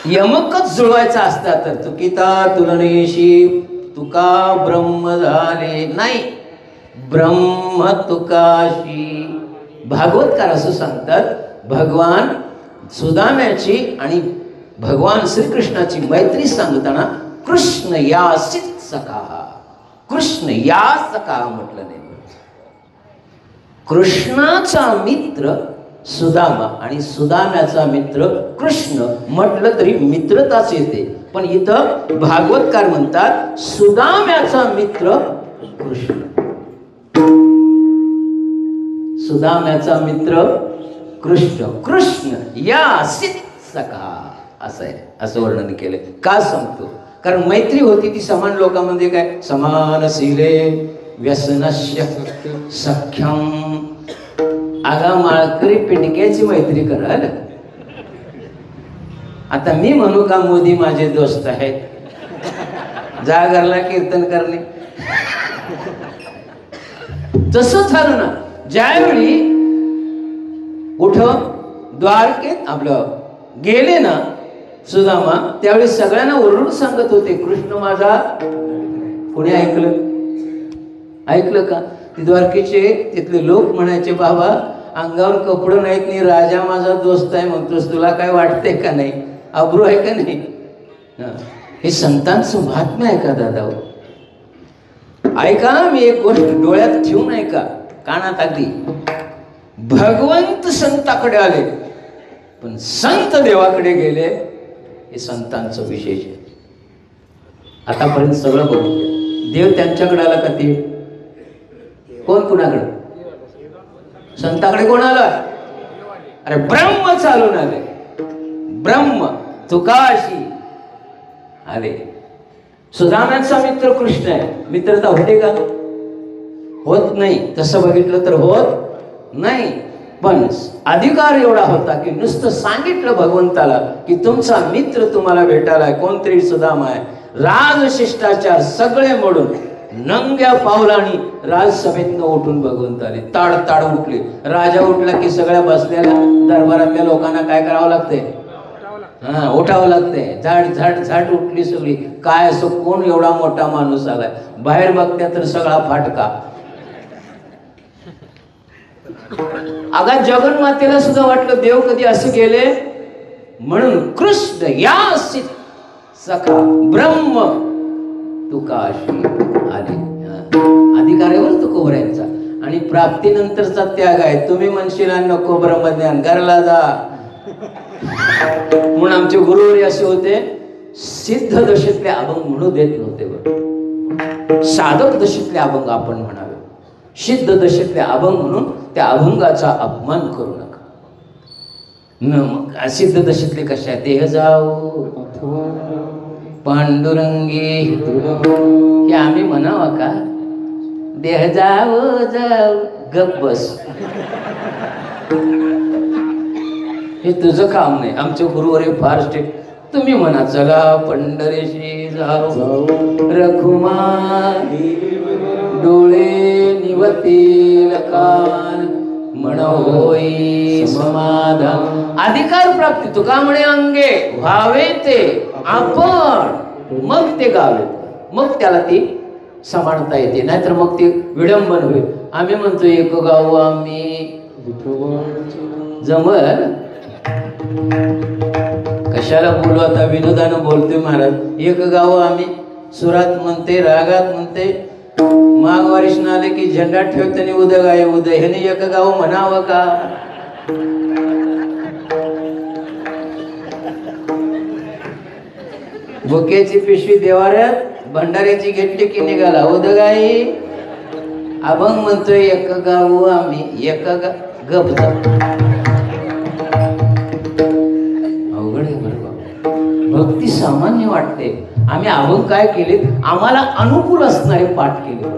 यमकच जुळवायचा असता तर चुकिता तुलनेशी तुका ब्रह्म झाले नाही, ब्रह्म तुकाशी. भागवतकार असं सांगतात, भगवान सुदाम्याची आणि भगवान श्रीकृष्णाची मैत्री सांगताना कृष्ण यासित सखा, कृष्ण या सखा म्हटलं नाही. कृष्णाचा मित्र सुदामा आणि सुदाम्याचा मित्र कृष्ण म्हटलं तरी मित्रताच येते. पण इथं भागवतकार म्हणतात सुदाम्याचा मित्र कृष्ण, सुदाम्याचा मित्र कृष्ण, कृष्ण यासित सखा असं आहे, असं वर्णन केलंय. का सांगतो, कारण मैत्री होती ती समान लोकांमध्ये, काय समानशीले व्यसनस्य सख्यम. आगा माळकरी पिंडक्याची मैत्री कराल. आता मी म्हणू का मोदी माझे दोस्त आहेत, जागरला कीर्तन करणे. तसं झालं ना, ज्यावेळी कुठं द्वारकेत आपलं गेले ना सुदामा, त्यावेळी सगळ्यांना ओरडून सांगत होते कृष्ण माझा. कोणी ऐकलं? ऐकलं का? ती द्वारकेचे तिथले लोक म्हणायचे, बाबा अंगावर कपडं नाहीत नाही, राजा माझा दोस्त आहे म्हणतोस, तुला काय वाटतंय का नाही, अब्रू आहे का नाही? हे संतांचं महात्म्य आहे का दादा? ऐका, मी एक गोष्ट डोळ्यात ठेवून ऐका, कानात अगदी. भगवंत संताकडे आले पण संत देवाकडे गेले, हे संतांचं विशेष आहे. आतापर्यंत सगळं बघू, देव त्यांच्याकडे आला का? ते कोण कुणाकडे? संताकडे कोण आलं? अरे ब्रह्म चालून आले, ब्रह्म तुकाशी आले. सुदाम्याचा मित्र कृष्ण आहे, मित्रता होते का? होत नाही. तसं बघितलं तर होत नाही. पण अधिकार एवढा होता की नुसतं सांगितलं भगवंताला की तुमचा मित्र तुम्हाला भेटायला कोणतरी सुदामा आहे. राजशिष्टाचार सगळे मोडून नंग्या पावलांनी राजसभेतनं उठून भगवंत आले. ताड ताड उठले. राजा उठला की सगळ्या बसलेल्या दरबारातल्या लोकांना काय करावं लागतंय? उठावं लागतंय. झाड झाड झाड उठली सगळी. काय असं कोण एवढा मोठा माणूस आलाय? बाहेर बघत्या तर सगळा फाटका. अगा जगन्मातेला सुद्धा वाटलं देव कधी असं गेले, म्हणून कृष्ण यासी सखा ब्रह्म तुकाशी आले. अधिकारावर तुकोबर यांचा आणि प्राप्तीनंतरचा त्याग आहे. तुम्ही म्हणशील नको ब्रह्मज्ञान घरला जा, म्हणून आमचे गुरुवरी असे होते, सिद्ध दशेतले अभंग म्हणू देत नव्हते. बरं, साधक दशेतले अभंग आपण म्हणावे, सिद्ध दशेतले अभंग म्हणून त्या अभंगाचा अपमान करू नका. सिद्ध दशेतले कशा? देह जाऊ पांडुरंगी, हे आम्ही म्हणावं का? देह जाऊ जाऊ गप बस, हे तुझं काम नाही. आमचे गुरुवर फार स्ट्रिक्ट. तुम्ही म्हणा चला पंढरीशी जाऊ, रखुमाई डोळे निवतील कान, म्हणोई समाधान. अधिकार प्राप्ती तुका म्हणे अंगे व्हावे ते आपण, मग ते गावे, मग त्याला ती समानता येते. नाहीतर मग ते विडंबन होईल. आम्ही म्हणतो एक गाव आम्ही जमल. कशाला बोलू आता? विनोदानं बोलतोय महाराज. एक गाव आम्ही सुरात म्हणते, रागात म्हणते. माघवारीश आले की झेंडा ठेवताना उदय गाय उदय, ह्याने एक गाव म्हणावं का? भुक्याची पिशवी देवाऱ्यात, भंडाऱ्याची घेतली की निघाला उदगाई. अभंग म्हणतोय एक गाव आम्ही, एक गप अवघड आहे बरोबर. भक्ती सामान्य वाटते. आम्ही अभंग काय केले? आम्हाला अनुकूल असणारे पाठ केले.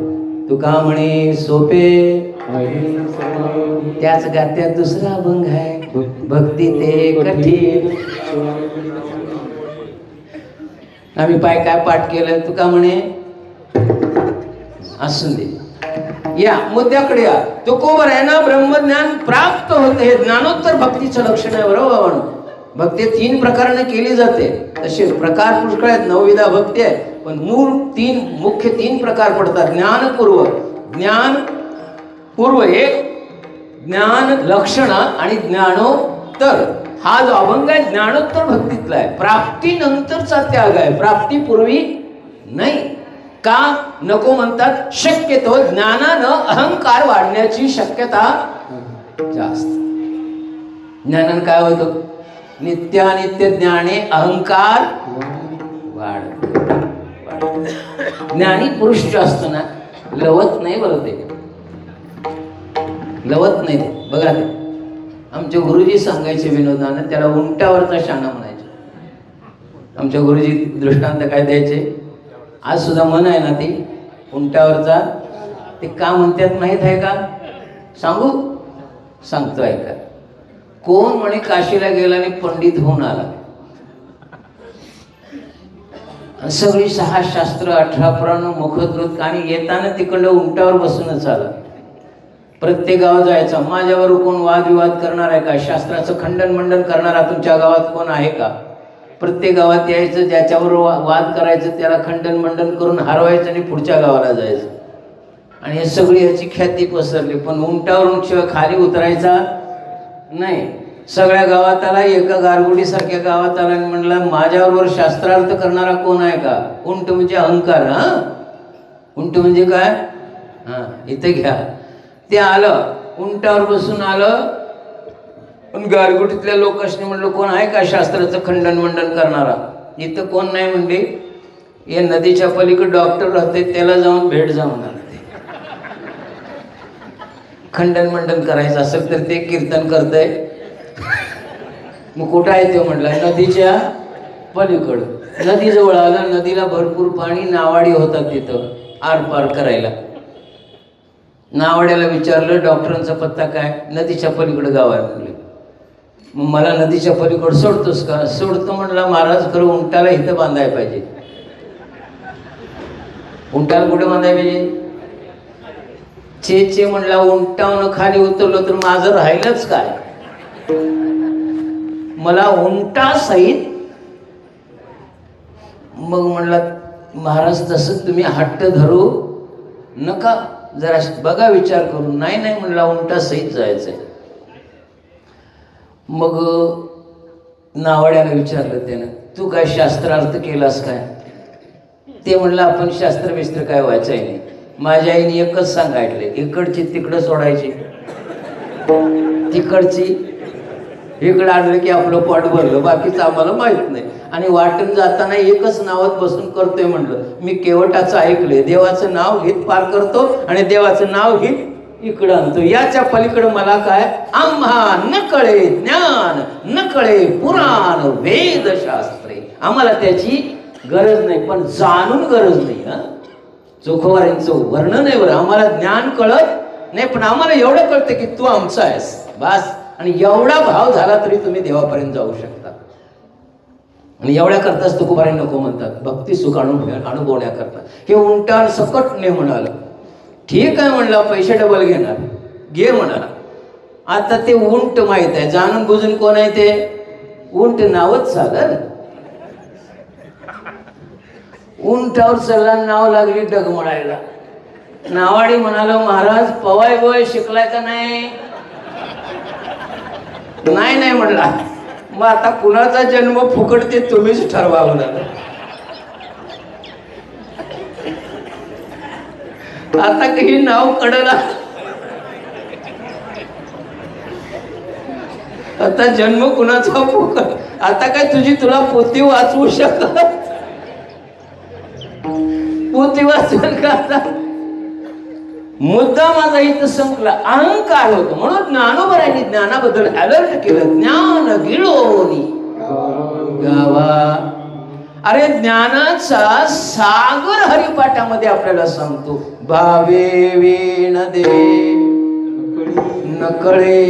तुका म्हणे सोपे त्याच गात्यात दुसरा अभंग आहे, भक्ती ते कठीण. आम्ही काय पाठ केलं, तुका म्हणे असून दे. या मुद्द्याकडे या. तो कोबर आहे ना, ब्रह्मज्ञान प्राप्त होते, हे ज्ञानोत्तर भक्तीचं लक्षण आहे. बरोबर, भक्ती 3 प्रकाराने केली जाते. तसे प्रकार पुष्कळ आहेत, 9विधा भक्ती आहे, पण मुख्य 3 प्रकार पडतात. ज्ञानपूर्व, ज्ञानपूर्व एक, ज्ञान लक्षण आणि ज्ञानोत्तर. हा जो अभंग आहे ज्ञानोत्तर भक्तीतला आहे. प्राप्तीनंतरचा त्याग आहे, प्राप्तीपूर्वी नाही. का नको म्हणतात? शक्यतो ज्ञानानं अहंकार वाढण्याची शक्यता जास्त. ज्ञानानं काय होतं? नित्यानित्य ज्ञाने अहंकार वाढ. ज्ञानी पुरुष जो असतो ना, लवत नाही. बरं, ते लवत नाही. बघा, ते आमचे गुरुजी सांगायचे विनोदानं, त्याला उंटावरचा शाणा म्हणायचे. आमच्या गुरुजी दृष्टांत काय द्यायचे? आज सुद्धा मन आहे ना ती उंटावरचा. ते का म्हणतात माहीत आहे का? सांगतो ऐका. कोण म्हणे काशीला गेला आणि पंडित होऊन आला, सगळी 6 शास्त्र 18 पुराण मुखद्रुत, आणि येताना तिकडं उंटावर बसूनच आला. प्रत्येक गावात जायचा. माझ्यावर कोण वादविवाद करणार आहे का? शास्त्राचं खंडन मंडन करणारा तुमच्या गावात कोण आहे का? प्रत्येक गावात यायचं, ज्याच्यावर वाद करायचं त्याला खंडन मंडन करून हरवायचं आणि पुढच्या गावाला जायचं. आणि हे सगळी ह्याची ख्याती पसरली. पण उंटावरून शिवाय खाली उतरायचा नाही. सगळ्या गावात आला, एका गारगुडीसारख्या गावात आला आणि म्हणला, माझ्याबरोबर शास्त्रार्थ करणारा कोण आहे का? उंट म्हणजे अहंकार. उंट म्हणजे काय? इथे घ्या. ते आलं, उंटावर बसून आलं, पण गारगुटीतल्या लोकांनी म्हणलं, कोण आहे का शास्त्राचं खंडन मंडन करणारा? इथं कोण नाही म्हणले. या नदीच्या पलीकडे डॉक्टर राहते, त्याला जाऊन भेट जाऊन आला. खंडन मंडन करायचं असेल तर ते कीर्तन करतंय. मग कुठं आहे ते म्हटलं? नदीच्या पलीकडं. नदीजवळ आलं, नदीला भरपूर पाणी, नावाडी होतात तिथं आर पार करायला. नावाड्याला विचारलं, डॉक्टरांचा पत्ता काय? नदीच्या पलीकडं गाव आहे म्हणले. मग मला नदीच्या पलीकडं सोडतोस का? सोडतो म्हणला. महाराज, खरं उंटाला इथं बांधायला पाहिजे. उंटाला कुठे बांधायला पाहिजे? चे म्हणला, उंटावनं खाली उतरलो तर माझं राहिलंच काय? मला उंटा सहित. मग म्हणला, महाराज तसं तुम्ही हट्ट धरू नका, जरा बघा विचार करून. नाही म्हणला, उंटा सहित जायचंय. मग नावाड्याला विचारलं त्यानं, तू काय शास्त्रार्थ केलास काय? ते म्हणलं, आपण शास्त्रविस्त्र काय व्हायचं नाही. माझ्या आईने एकच सांगायले, इकडची तिकडं सोडायची, तिकडची इकडं आडलं की आपलं पोट भरलं, बाकीचं आम्हाला माहित नाही. आणि वाटून जाताना एकच नावात बसून करतोय म्हणलं. मी केवटाचं ऐकलंय, देवाचं नाव हित पार करतो आणि देवाचं नाव हित इकडं आणतो. याच्या पलीकडं मला काय? आम्हा न कळे ज्ञान, न कळे पुराण वेदशास्त्रे. आम्हाला त्याची गरज नाही, पण जाणून गरज नाही. चोखवाऱ्यांचं वर्णन आहे बरं. आम्हाला ज्ञान कळत नाही, पण आम्हाला एवढं कळतं की तू आमचा आहेस बस. आणि एवढा भाव झाला तरी तुम्ही देवापर्यंत जाऊ शकता. आणि एवढ्या करताच तुकोबाराय नको म्हणतात, भक्ती सुख अनुभवण्याकरता. हे उंटान सकट ने म्हणालं. ठीक आहे म्हणला, पैसे डबल घेणार, घे म्हणाला. आता ते उंट माहित आहे, जाणून बुजून कोण आहे ते? उंट नावच सागर. उंटावर चढला, नाव लागली डगमळायला. नावाडी म्हणाला, महाराज पवाय बोय शिकलाय का नाही? नाही म्हणला. मग आता कुणाचा जन्म फुकट ते तुम्हीच ठरवा म्हणाला. आता काही नाव कडला, आता जन्म कुणाचा फुकट. आता काय तुला पोती वाचवू शकत? पोती वाचवेल का आता? मुद्दा माझा इथं संपला. अहंकार होतो म्हणून ज्ञानोबरांनी ज्ञानाबद्दल अलर्ट केलं. ज्ञान गिळोनी गावा. अरे ज्ञानाचा सागर हरिपाठामध्ये आपल्याला सांगतो. भावे वीण दे नकळे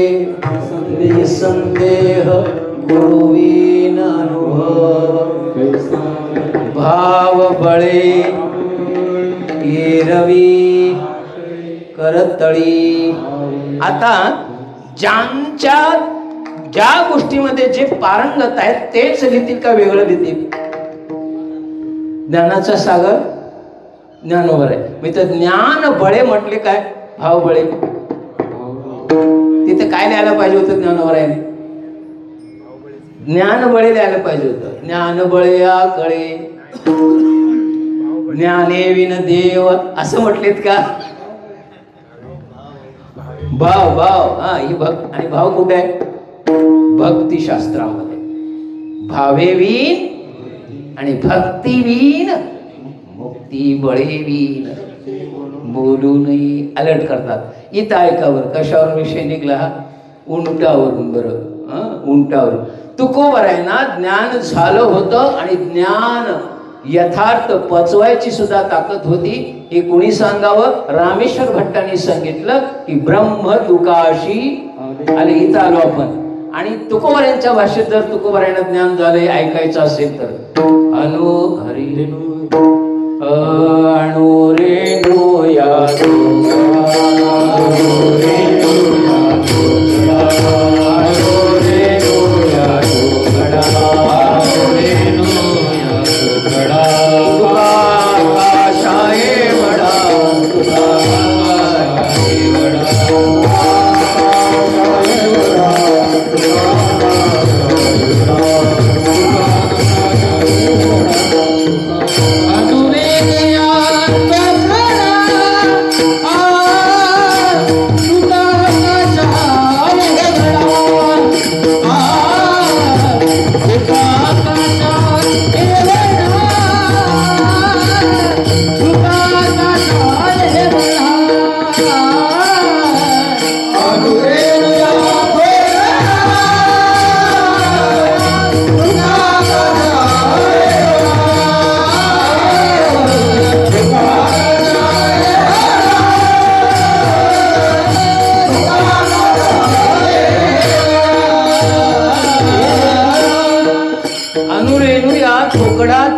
निसंदेह गुरुवीन अनुभव भाव बळे एरवी करतळी. आता ज्या गोष्टीमध्ये जे पारंगत आहेत तेच लिहितील का वेगळं लिहितील? ज्ञानाचा सागर ज्ञानोबर आहे. मी तर ज्ञान बळे म्हटले काय? भाव बळे. तिथे काय लिहायला पाहिजे होतं? ज्ञानोबर आहे. ज्ञान बळे लिहायला पाहिजे होतं. ज्ञान बळे या कळे ज्ञाने विन देव असं म्हटलेत का? भाव भाव हा ही भक्त. आणि भाव कुठे आहे? भक्तिशास्त्रामध्ये. भावे वीन आणि भक्ती वीन मुक्ती बळे वीन बोलू नये. अलर्ट करतात. इथं ऐकावर कशावर विषय निघला? उंटावरून. बरं उंटावर तुकोबर आहे ना. ज्ञान झालं होतं आणि ज्ञान यथार्थ पचवायची सुद्धा ताकद होती. हे कुणी सांगावं? रामेश्वर भट्टांनी सांगितलं की ब्रह्म तुकाशी आले. इथं आलो आपण. आणि तुकोबर यांच्या भाषेत जर तुकोबर यांना ज्ञान झालंय ऐकायचं असेल तर अनु हरी अणु रेणू या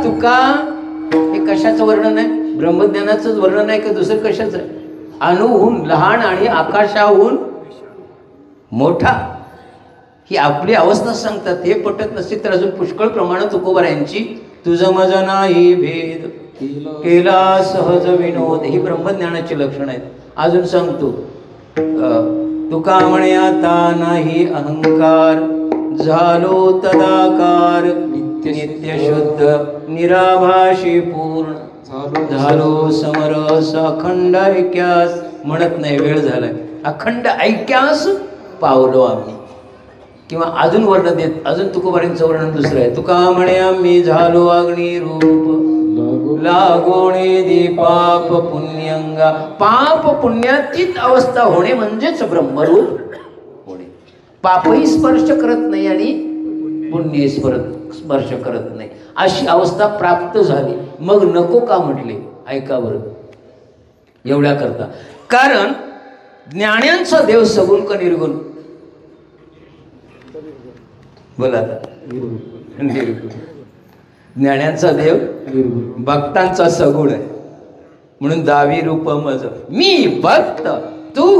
तुका. हे कशाचं वर्णन आहे? ब्रह्मज्ञानाचंच वर्णन आहे का दुसरं कशाचं आहे? अणुहून लहान आणि आकाशाहून मोठा ही आपली अवस्था सांगतात. हे पटत नसतील तर अजून पुष्कळ प्रमाणात तुकोबर यांची तुझं माझं नाही भेद केला सहज विनोद ही ब्रह्मज्ञानाची लक्षणं आहेत. अजून सांगतो तुका म्हणे आता नाही अहंकार झालो तदाकार नित्य शुद्ध निराभाषी पूर्ण झालो समरस अखंड ऐक्यास. म्हणत नाही वेळ झालाय. अखंड ऐक्यास पावलो आम्ही. किंवा अजून वर्णन देत अजून तुकोबारांचं वर्णन दुसरं आहे. तुका म्हणे आम्ही झालो अग्नी रूप लागोणे दीपाप पुण्यंगा. पाप पुण्यातीत अवस्था होणे म्हणजेच ब्रह्मरूप होणे. पापही स्पर्श करत नाही आणि पुण्य स्पर्श करत नाही अशी अवस्था प्राप्त झाली. मग नको का म्हटले? ऐका बरं एवढ्या करता. कारण ज्ञानांचा देव सगुण का निर्गुण? बोला आता. निर्गुण. ज्ञानांचा देव भक्तांचा सगुण आहे. म्हणून दावी रूप मज मी भक्त तू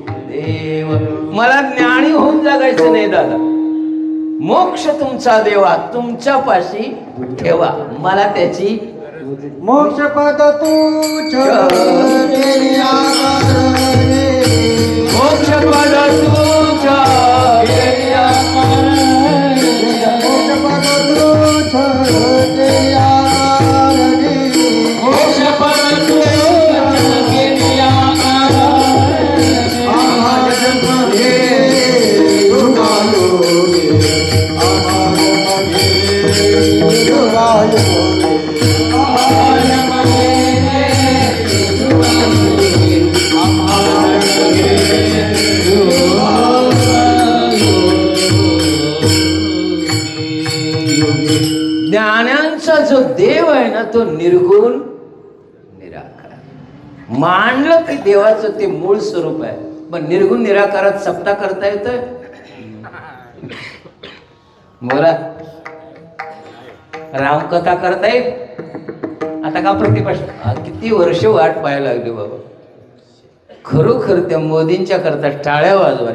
देव. मला ज्ञानी होऊन जगायचं नाही दादा. मोक्ष तुमचा देवा तुमच्या पाशी ठेवा. मला त्याची मोक्ष पद तूच मोक्ष पद तुझ्या ज्ञानांचा जो देव आहे ना तो निर्गुण निराकार. मानलं की देवाचं ते मूळ स्वरूप आहे. पण निर्गुण निराकारात सप्ताह करता येतोय? बोला. रामकथा करता येईल? आता का प्रतिपक्ष किती वर्ष वाट पाहायला लागली बाबा. खरोखर त्या मोदींच्या करता टाळ्या वाजवा.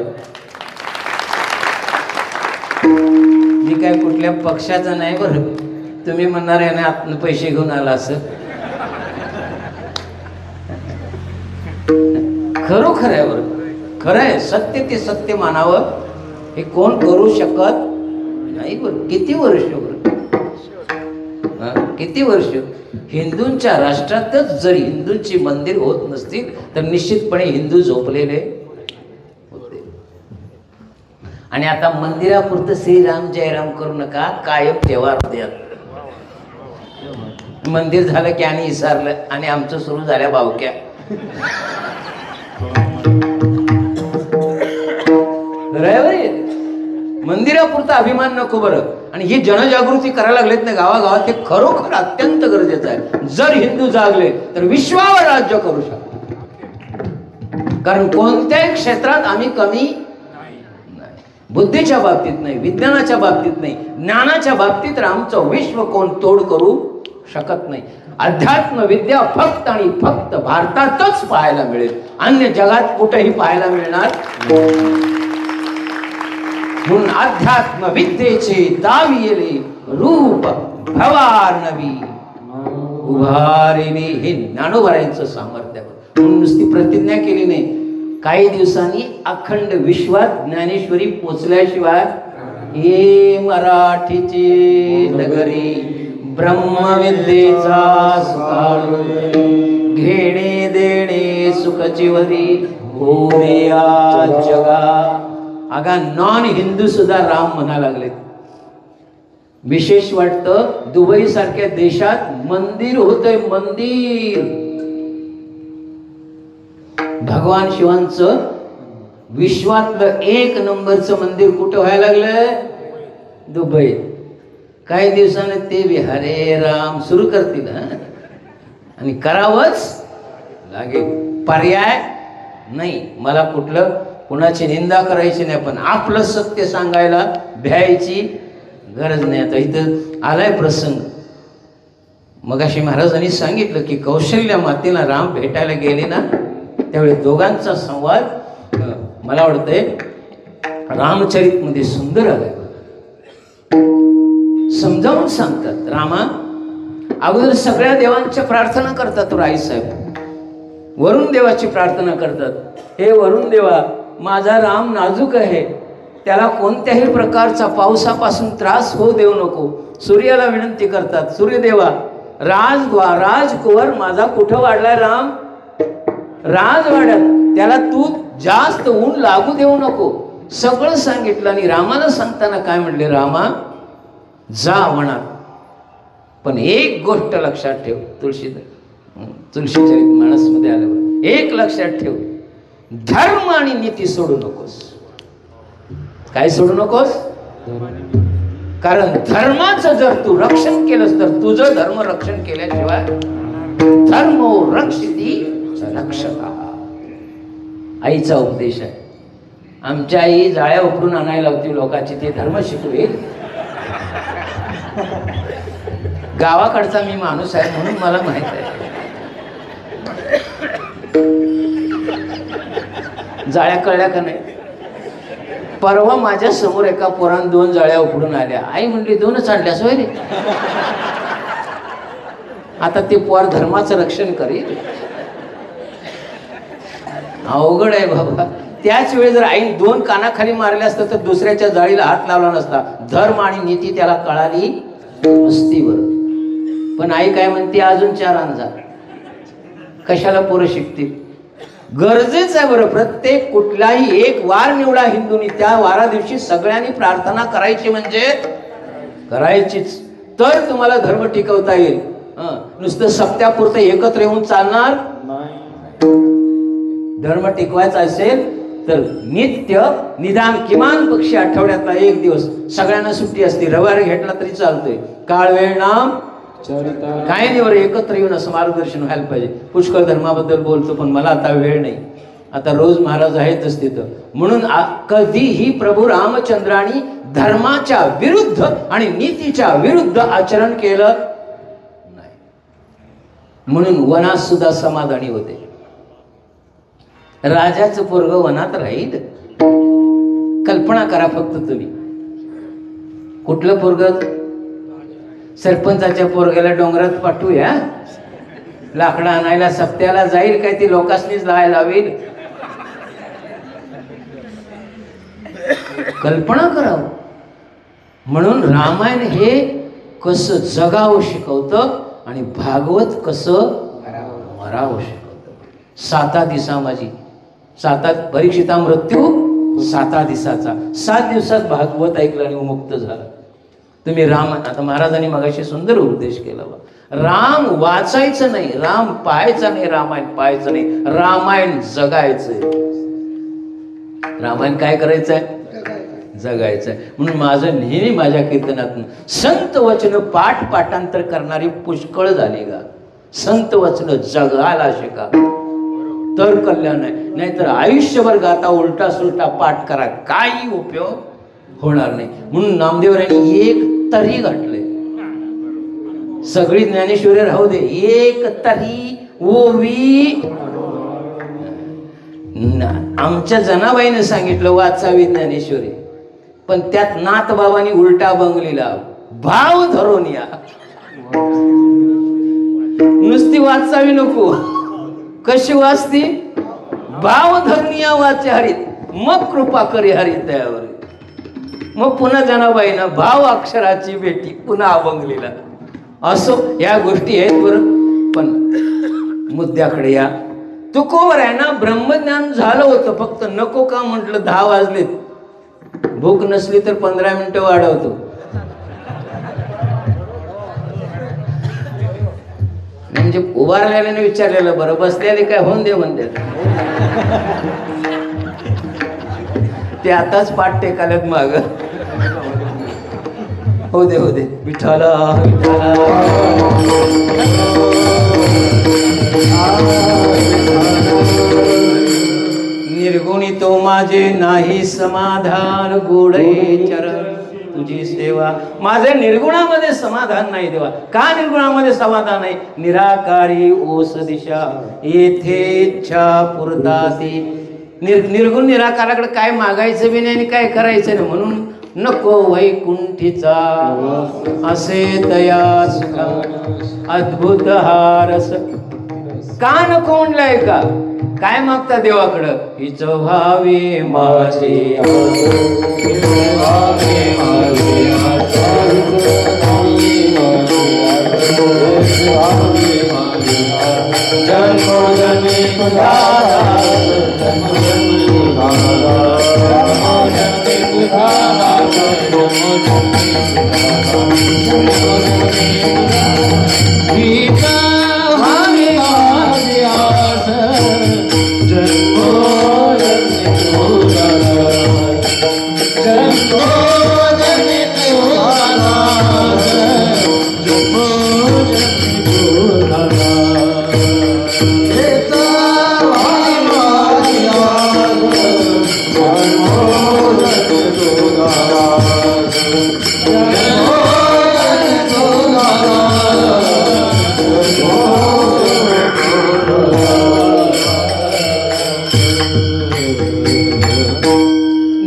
मी काय कुठल्या पक्षाचा नाही बरं. तुम्ही म्हणणार याने आतनं पैसे घेऊन आला असं. खरोखर आहे बरं. खरं आहे. सत्य ते सत्य मानावं हे कोण करू शकत नाही बरं. किती वर्ष बरं, किती वर्ष. हिंदूंच्या राष्ट्रातच जर हिंदूंची मंदिर होत नसतील तर निश्चितपणे हिंदू झोपलेले होते. आणि आता मंदिरापुरतं श्रीराम जयराम करू नका, कायम ठेवा हृदयात. मंदिर झालं की आणि विसरलं आणि आमचं सुरू झाल्या भावक्या. मंदिरापुरता अभिमान नको बरं. आणि ही जनजागृती करायला लागलेत ना गावागावात, ते खरोखर अत्यंत गरजेचं आहे. जर हिंदू जागले तर विश्वावर राज्य करू शकतो. कारण कोणत्याही क्षेत्रात आम्ही कमी नाही. बुद्धीच्या बाबतीत नाही, विज्ञानाच्या बाबतीत नाही, ज्ञानाच्या बाबतीत तर आमचं विश्व कोण तोड करू शकत नाही. अध्यात्म विद्या फक्त आणि फक्त भारतातच पाहायला मिळेल, अन्य जगात कुठेही पाहायला मिळणार. म्हणून अध्यात्म विद्येचे दाविले रूप भवार्णवी उभारिले. हे ज्ञानोबरायांचं सामर्थ्य. म्हणून नुसती प्रतिज्ञा केली नाही, काही दिवसांनी अखंड विश्वात ज्ञानेश्वरी पोचल्याशिवाय हे मराठीची नगरी ब्रह्मविद्येचा सुकाळू घेणे देणे सुखचिवरी होया जगा. अगा नॉन हिंदू सुद्धा राम म्हणा लागले. विशेष वाटतं दुबई सारख्या देशात मंदिर होतंय, मंदिर. भगवान शिवांचं विश्वातलं 1 नंबरचं मंदिर कुठं व्हायला लागलंय? दुबईत. काही दिवसाने ते बी हरे राम सुरू करतील आणि करावंच लागेल. पर्याय नाही. मला कुठलं कुणाची निंदा करायची नाही, पण आपलं सत्य सांगायला भ्यायची गरज नाही. आता इथं आलाय प्रसंग. मगाशी महाराजांनी सांगितलं की कौशल्या मातेला राम भेटायला गेले ना, त्यावेळी दोघांचा संवाद मला वाटतंय रामचरित मध्ये सुंदर आलाय. समजावून सांगतात. रामा अगोदर सगळ्या देवांच्या प्रार्थना करतात. राईसाहेब वरुण देवाची प्रार्थना करतात. हे वरुण देवा, माझा राम नाजूक आहे, त्याला कोणत्याही प्रकारचा पावसापासून त्रास होऊ देऊ नको. सूर्याला विनंती करतात, सूर्यदेवा राजकुवर माझा कुठं वाढलाय राम? राजवाड्यात. त्याला तू जास्त ऊन लागू देऊ नको. सगळं सांगितलं. आणि रामाला सांगताना काय म्हणले? रामा जा म्हणा, पण एक गोष्ट लक्षात ठेव. तुळशीचरित मानस मध्ये आल्यावर एक लक्षात ठेव, धर्म आणि नीती सोडू नकोस. काय सोडू नकोस? कारण धर्माचं जर तू रक्षण केलंस तर तुझं धर्म रक्षण केल्याशिवाय धर्म रक्षिती रक्षता. आईचा उपदेश आहे. आमच्या आई जाळ्या उपडून आणायला होती लोकांची, ते धर्म शिकवेल. गावाकडचा मी माणूस आहे म्हणून मला माहित आहे. जाळ्या कळल्या का नाही? परवा माझ्या समोर एका पोरान 2 जाळ्या उपडून आल्या. आई म्हणली 2च आणल्यास होय रे? आता ते पोर धर्माचं रक्षण करेल. अवघड आहे बाबा. त्याच वेळी जर आईने 2 कानाखाली मारले असतं तर दुसऱ्याच्या जाळीला हात लावला नसता. धर्म आणि नीती त्याला कळाली नसतीवर. पण आई काय म्हणते? अजून 4 आण जा. कशाला पोरं शिकतील? गरजेचं आहे बरं. प्रत्येक कुठलाही एक वार निवडा हिंदूंनी, त्या वारा दिवशी सगळ्यांनी प्रार्थना करायची, म्हणजे करायचीच, तर तुम्हाला धर्म टिकवता येईल. नुसतं सप्त्यापुरतं एकत्र येऊन चालणार धर्म टिकवायचा असेल तर नित्य निदान किमान पक्षी आठवड्यातला 1 दिवस. सगळ्यांना सुट्टी असते, रविवारी घेतला तरी चालतोय. काळ वेळ नाम काय नाही बरं, एकत्र येऊन असं मार्गदर्शन व्हायला पाहिजे. पुष्कळ धर्माबद्दल बोलतो पण मला आता वेळ नाही. आता रोज महाराज आहेतच तिथं. म्हणून कधीही प्रभू रामचंद्रांनी धर्माच्या विरुद्ध आणि नीतीच्या विरुद्ध आचरण केलं नाही. म्हणून वनात सुद्धा समाधानी होते. राजाचं पोरग वनात राहील? कल्पना करा फक्त तुम्ही. कुठलं पोरग? सरपंचाच्या पोरग्याला डोंगरात पाठवूया, लाकडं आणायला सप्त्याला जाईल काय? ती लोकांनीच लावेल. कल्पना करावं. म्हणून रामायण हे कसं जगावं शिकवतं आणि भागवत कसं मरावं शिकवतं. 7 दिवसा माझी 7 परीक्षिता मृत्यू 7 दिवसाचा. 7 दिवसात भागवत ऐकलं आणि मुक्त झाला. तुम्ही राम, आता महाराजांनी मगाशी सुंदर उपदेश केला. राम वाचायचं नाही, राम पाहायचं नाही, रामायण पाहायचं नाही, रामायण जगायचंय. रामायण काय करायचंय? जगायचंय. म्हणून माझं नेहमी माझ्या कीर्तनातून संत वचन पाठ पाठांतर करणारी पुष्कळ झाली का? संत वचन जगायला शिका तर कल्याण आहे. नाहीतर आयुष्यभर गाता उलटा सुलटा पाठ करा, काही उपयोग होणार नाही. म्हणून नामदेवरायांनी एक तरी घातलंय. सगळी ज्ञानेश्वरी राहू दे, एक तरी ओवी. आमच्या जनाबाईने सांगितलं वाचावी ज्ञानेश्वरी, पण त्यात नाथबाबांनी उलटा बंगलीला भाव धरून या. नुसती वाचावी नको, कशी वाचती? भाव धरनिया वाचे हरित, मग कृपा करी हरित दयावर. मग पुन्हा जनाबाईनं भाव अक्षराची भेटी पुन्हा अभंगलीला. असो या गोष्टी आहेत बरं, पण मुद्द्याकडे या. तुकोवर आहे ना, ब्रह्मज्ञान झालं होतं, फक्त नको का म्हटलं 10 वाजलेत. भूक नसली तर 15 मिनिटं वाढवतो. म्हणजे उभा राहिल्याने विचारलेलं बरं, बसलेले काय होऊन दे म्हणते. ते आताच पाठ टेकाल्यात माग. हो दे हो दे. विठाला विठाला निर्गुणी तो माझे नाही समाधान, गोडे चरण तुझी सेवा. माझे निर्गुणामध्ये समाधान नाही देवा. का निर्गुणामध्ये समाधान नाही? निराकारी ओस दिशा येथे इच्छा पुरताती. निर्गुण निराकाराकडे काय मागायचं बी नाही आणि काय करायचं नाही. म्हणून नको वैकुंठीचा असे दया सुखा अद्भुत हारस. का नको म्हणलंय का? काय मागता देवाकडं? हिच व्हावे माझे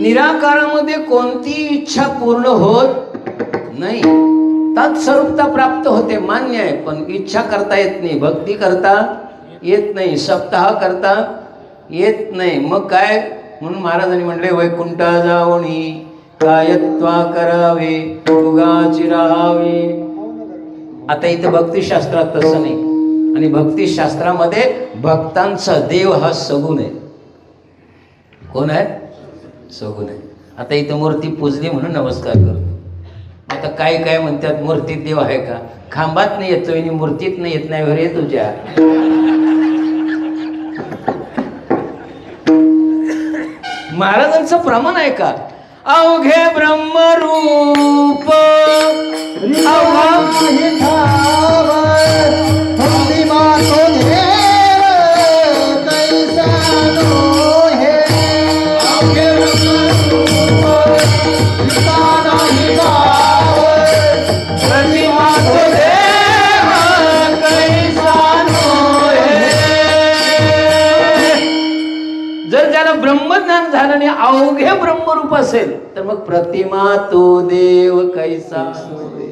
निराकारामध्ये कोणती इच्छा पूर्ण होत नाही. तत्स्वरूपता प्राप्त होते, मान्य आहे, पण इच्छा करता येत नाही, भक्ती करता येत नाही, सप्ताह करता येत नाही. मग काय? म्हणून महाराजांनी म्हणले वैकुंठा जाऊनी कायत्वा करावे उगाची राहावे. आता इथं भक्तिशास्त्रात तसं नाही. आणि भक्तिशास्त्रामध्ये भक्तांचा देव हा सगुण आहे. कोण आहे? सगुण आहे. आता इथं मूर्ती पूजली म्हणून नमस्कार करतो. आता काय काय म्हणतात मूर्तीत देव आहे का? खांबात नाही येतो आणि मूर्तीत नाही येत नाही. रे तुझ्या महाराजांचं प्रमाण आहे का? अवघे ब्रह्मरूप भक्तिमान जर त्याला ब्रह्मज्ञान झालं आणि अवघे ब्रह्मरूप असेल तर मग प्रतिमा तो देव कैसा होय.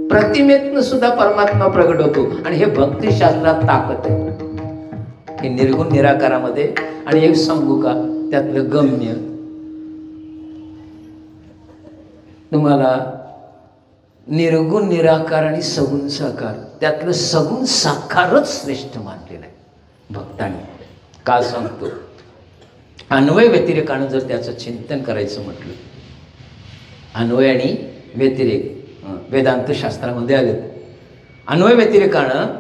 प्रतिमेतनं सुद्धा परमात्मा प्रगट होतो आणि हे भक्तिशास्त्रात ताकद आहे. हे निर्गुण निराकारामध्ये. आणि एक सांगू का त्यातलं गम्य तुम्हाला, निर्गुण निराकार आणि सगुण साकार, त्यातलं सगुण साकारच श्रेष्ठ मानलेलं आहे भक्तांनी. का सांगतो, अन्वय व्यतिरेकानं जर त्याचं चिंतन करायचं म्हटलं, अन्वय आणि व्यतिरेक वेदांत शास्त्रामध्ये आले. अन्वय व्यतिरेकानं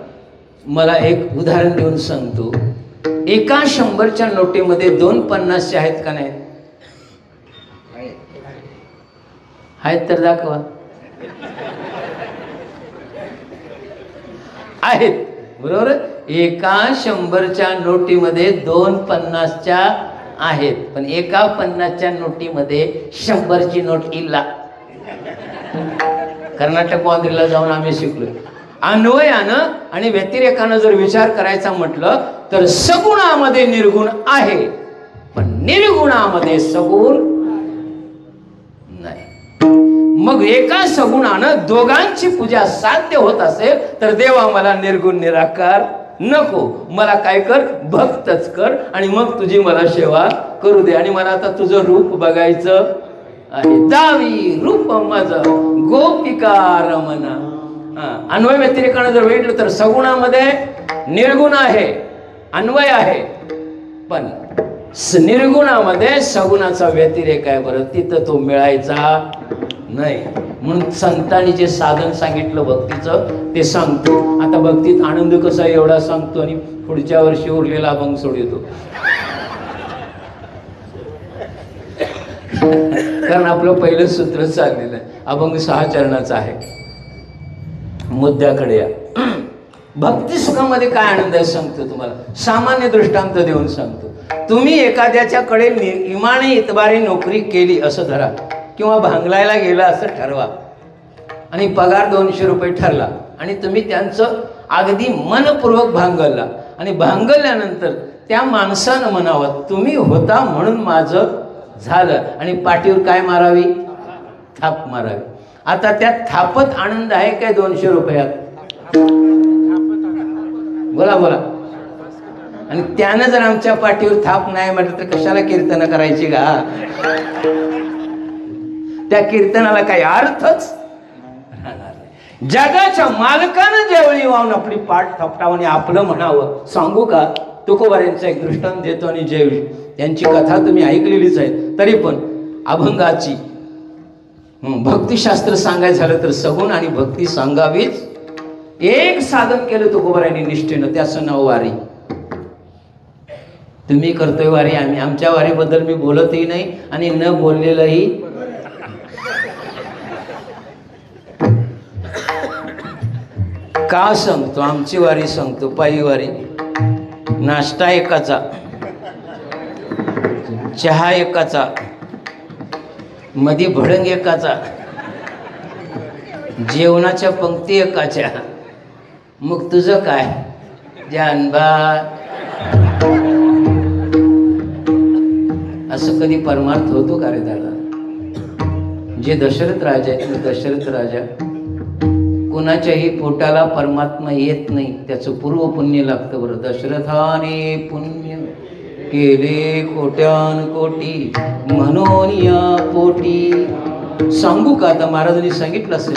मला एक उदाहरण देऊन सांगतो. एका 100च्या नोटीमध्ये 2 50चे आहेत का नाही? आहेत तर दाखवा. आहेत, बरोबर. एका 100च्या नोटीमध्ये 2 50च्या आहेत, पण एका 50च्या नोटीमध्ये 100ची नोट इल्ला. कर्नाटक बांद्रीला जाऊन आम्ही शिकलो. अन्वयानं आणि व्यतिरेकानं जर विचार करायचा म्हटलं तर सगुणामध्ये निर्गुण आहे, पण निर्गुणामध्ये सगुण नाही. मग एका सगुणानं दोघांची पूजा साध्य होत असेल तर देवा मला निर्गुण निराकार नको, मला काय कर, भक्तच कर आणि मग तुझी मला सेवा करू दे. आणि मला आता तुझं रूप बघायचं आहे. दावी रूप माझं गोपिका रमना. अन्वय व्यतिरेकानं जर भेटलं तर सगुणामध्ये निर्गुण आहे, अन्वय आहे, पण निर्गुणामध्ये सगुणाचा व्यतिरेक आहे. बरं, तिथं तो मिळायचा नाही. म्हणून संतांनी जे साधन सांगितलं भक्तीचं ते सांगतो. आता भक्तीत आनंद कसा एवढा सांगतो आणि पुढच्या वर्षी उरलेला अभंग सोडतो. कारण आपलं पहिलं सूत्र चाललेलं आहे. अभंग 6 चरणाचं आहे. मुद्द्याकडे या. भक्ती सुखामध्ये काय आनंद आहे सांगतो तुम्हाला. सामान्य दृष्टांत देऊन सांगतो. तुम्ही एखाद्याच्याकडे इमाने इतबारी नोकरी केली असं धरा, किंवा भांगलायला गेला असं ठरवा, आणि पगार 200 रुपये ठरला आणि तुम्ही त्यांचं अगदी मनपूर्वक भांगलला. आणि भांगल्यानंतर त्या माणसानं म्हणावं तुम्ही होता म्हणून माझं झालं, आणि पाठीवर काय मारावी, थाप मारावी. आता त्यात थापत आनंद आहे काय 200 रुपयात? बोला बोला. आणि त्यानं जर आमच्या पाठीवर थाप नाही म्हटलं तर कशाला कीर्तन करायची का? त्या कीर्तनाला काही अर्थच राहणार नाही. जगाच्या मालकानं ज्यावेळी वाहून आपली पाठ थपटावं आणि आपलं म्हणावं, सांगू का तुकोबाऱ्यांचा एक दृष्टांत देतो. आणि जयवी यांची कथा तुम्ही ऐकलेलीच आहे, तरी पण अभंगाची भक्तिशास्त्र सांगायचं झालं तर सगुण आणि भक्ती सांगावीच. एक साधन केलं तुकोबाऱ्यांनी निष्ठेनं, त्याचं नाव वारी. तुम्ही करतोय वारी, आम्ही आमच्या वारीबद्दल मी बोलतही नाही आणि न बोललेलंही. का सांगतो, आमची वारी सांगतो. पायी वारी. नाश्ता एकाचा, चहा एकाचा, मध्ये भडंग एकाचा, जेवणाच्या पंक्ती एकाच्या. मग तुझं काय जानबा? असं कधी परमार्थ होतो का रे दादा? जे दशरथ राजा आहेत, दशरथ राजा कुणाच्याही पोटाला परमात्मा येत नाही, त्याचं पूर्व पुण्य लागतं. बरं, दशरथाने पुण्य केले कोट्यान कोटी म्हणून या पोटी. सांगू का, आता महाराजांनी सांगितलं असेल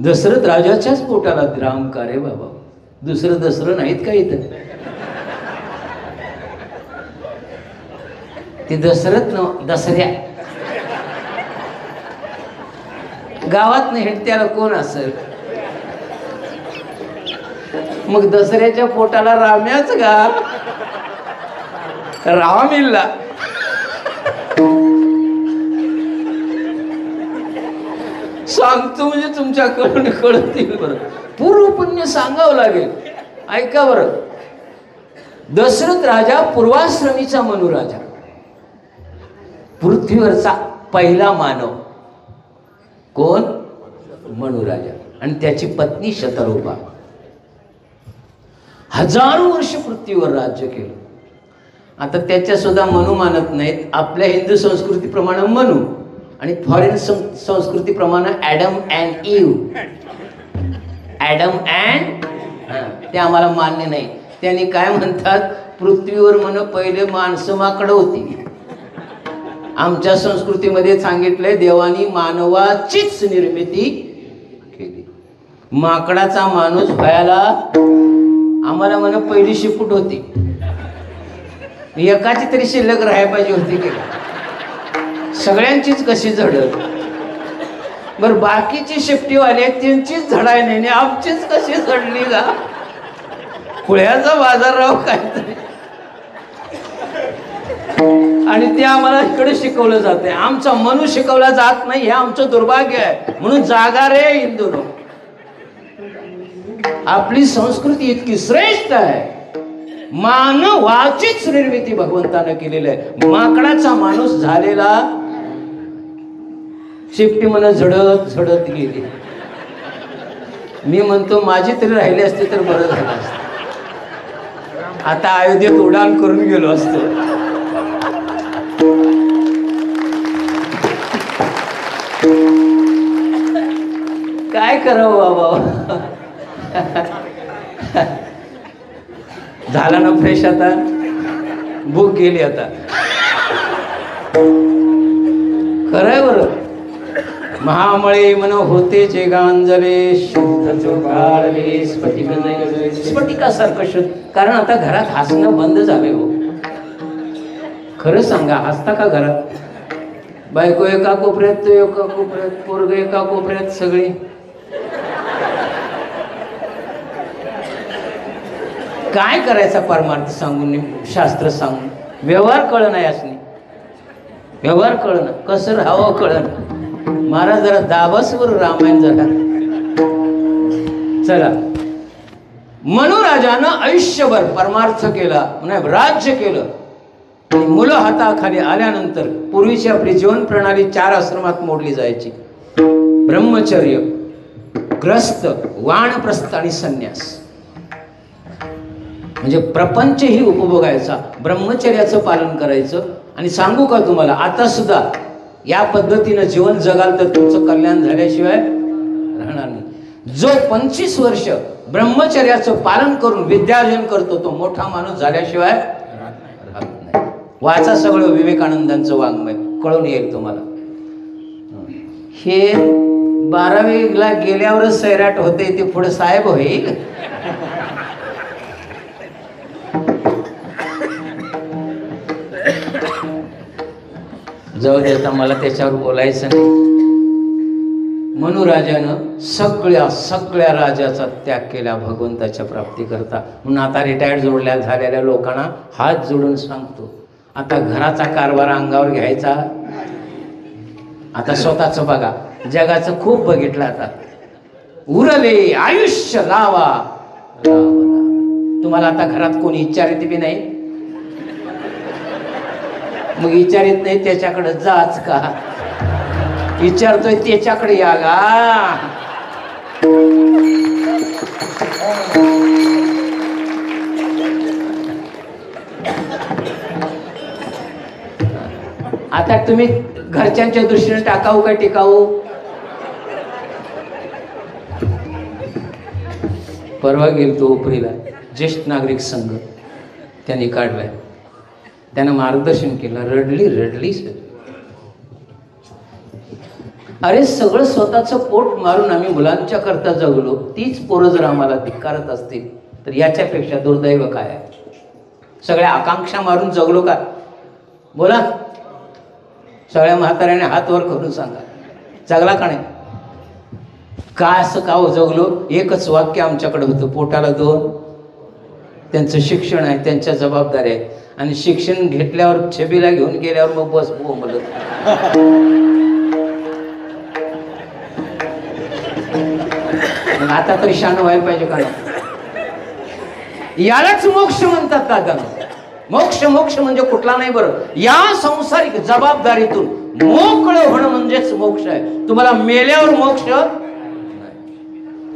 दशरथ राजाच्याच पोटाला राम का रे बाबा, दुसरं दसरं नाहीत का इथं? ते दशरथ दसऱ्या गावात नाही हेट, त्याला कोण असेल? मग दसऱ्याच्या पोटाला राम्याच गा, रामिल्ला. सांगतो म्हणजे तुमच्याकडून कळतील. बरं, पूर्व पुण्य सांगावं लागेल. ऐका बरं, दशरथ राजा पूर्वाश्रमीचा मनुराजा, पृथ्वीवरचा पहिला मानव. कोण? मनुराजा. आणि त्याची पत्नी शतरूपा. 1000 वर्ष पृथ्वीवर राज्य केलं. आता त्याच्या सुद्धा मनू मानत नाहीत. आपल्या हिंदू संस्कृतीप्रमाणे मनू आणि फॉरेन संस्कृतीप्रमाणे Adam and Eve. Adam and ते आम्हाला मान्य नाही. त्यांनी काय म्हणतात, पृथ्वीवर म्हण पहिले माणसं माकडं होती. आमच्या संस्कृतीमध्ये सांगितलंय देवानी मानवाचीच निर्मिती केली. माकडाचा माणूस व्हायला आम्हाला म्हण पहिली शिपूट होती. एकाची तरी शिल्लक राहायला पाहिजे होती की सगळ्यांचीच कशी झडत. बरं बाकीची शिफ्टीवाले त्यांचीच झडाय नाही, आमचीच कशी झडली का. पुळ्याचा बाजारराव काहीतरी. आणि ते आम्हाला इकडे शिकवलं जाते. आमचा मनू शिकवला जात नाही, हे आमचं दुर्भाग्य आहे. म्हणून जागा रे हिंदूनो, आपली संस्कृती इतकी श्रेष्ठ आहे. मानवाचीच निर्मिती भगवंतानं केलेली आहे. माकडाचा माणूस झालेला शिफ्टी मन झडत झडत गेली. मी म्हणतो माझी तरी राहिली असते तर बरं झालं असतं. आता अयोध्येत उड्डाण करून गेलो असतो. काय करावं बाबा. झाला ना फ्रेश, आता भूक गेली. आता खरंय बरं. महामळे मन होते जे गांजले शुद्ध चोखाळले स्फटिकासारखं शुद्ध. कारण आता घरात हसणं बंद झालंय हो. खरं सांगा, हसता का घरात? बायको एका कोपऱ्यात, तो एका कोपऱ्यात, पोरग एका कोपऱ्यात, सगळी. काय करायचा परमार्थ सांगून, शास्त्र सांगून? व्यवहार कळ नाही असणे, व्यवहार कळणं कसं राहावं कळण. महाराज जरा दाबसवर रामायण जरा. चला, मनुराजानं आयुष्यभर परमार्थ केला, म्हणजे राज्य केलं. आणि मुलं हाताखाली आल्यानंतर पूर्वीची आपली जीवन प्रणाली 4 आश्रमात मोडली जायची. ब्रह्मचर्य, ग्रस्त, वानप्रस्थ आणि संन्यास. म्हणजे प्रपंचही उपभोगायचा, ब्रह्मचर्याचं पालन करायचं. आणि सांगू का तुम्हाला, आता सुद्धा या पद्धतीनं जीवन जगाल तर तुमचं कल्याण झाल्याशिवाय राहणार नाही. जो 25 वर्ष ब्रह्मचर्याचं पालन करून विद्यार्जन करतो तो मोठा माणूस झाल्याशिवाय राहत नाही. वाचा सगळं विवेकानंदांचं वाङ्मय, कळून येईल तुम्हाला. हे 12वीला गेल्यावरच सैराट होते, ते पुढे साहेब होईल. जाऊ दे, आता मला त्याच्यावर बोलायचं नाही. मनुराजानं सगळ्या राजाचा त्याग केला भगवंताच्या प्राप्तीकरता. म्हणून आता रिटायर्ड झालेल्या लोकांना हात जोडून सांगतो, आता घराचा कारभार अंगावर घ्यायचा. आता स्वतःचं बघा, जगाचं खूप बघितलं. आता उरले आयुष्य लावा तुम्हाला. आता घरात कोणी विचारित बी नाही, मग विचारित नाही त्याच्याकडे जाच का, विचारतोय त्याच्याकडे या गा. आता तुम्ही घरच्यांच्या दृष्टीने टाकाऊ का टिकाऊ? परवा गेलतो उपरीला, ज्येष्ठ नागरिक संघ त्यांनी काढलाय. त्यानं मार्गदर्शन केलं. रडली. अरे सगळं स्वतःचं पोट मारून आम्ही मुलांच्या करता जगलो, तीच पोरं जर आम्हाला धिक्कारत असतील तर याच्यापेक्षा दुर्दैव काय आहे? सगळ्या आकांक्षा मारून जगलो का? बोला, सगळ्या म्हाताऱ्याने हात वर करून सांगा, जगला का नाही? काय असं का हो जगलो? एकच वाक्य आमच्याकडे होतं, पोटाला 2. त्यांचं शिक्षण आहे, त्यांच्या जबाबदाऱ्या आहेत. आणि शिक्षण घेतल्यावर छबीला घेऊन गेल्यावर मग बस बोंबलत. आता तरी शान व्हायला पाहिजे का? यालाच मोक्ष म्हणतात दादा. मोक्ष म्हणजे कुठला नाही बरं, या संसारिक जबाबदारीतून मोकळं होणं म्हणजेच मोक्ष आहे. तुम्हाला मेल्यावर मोक्ष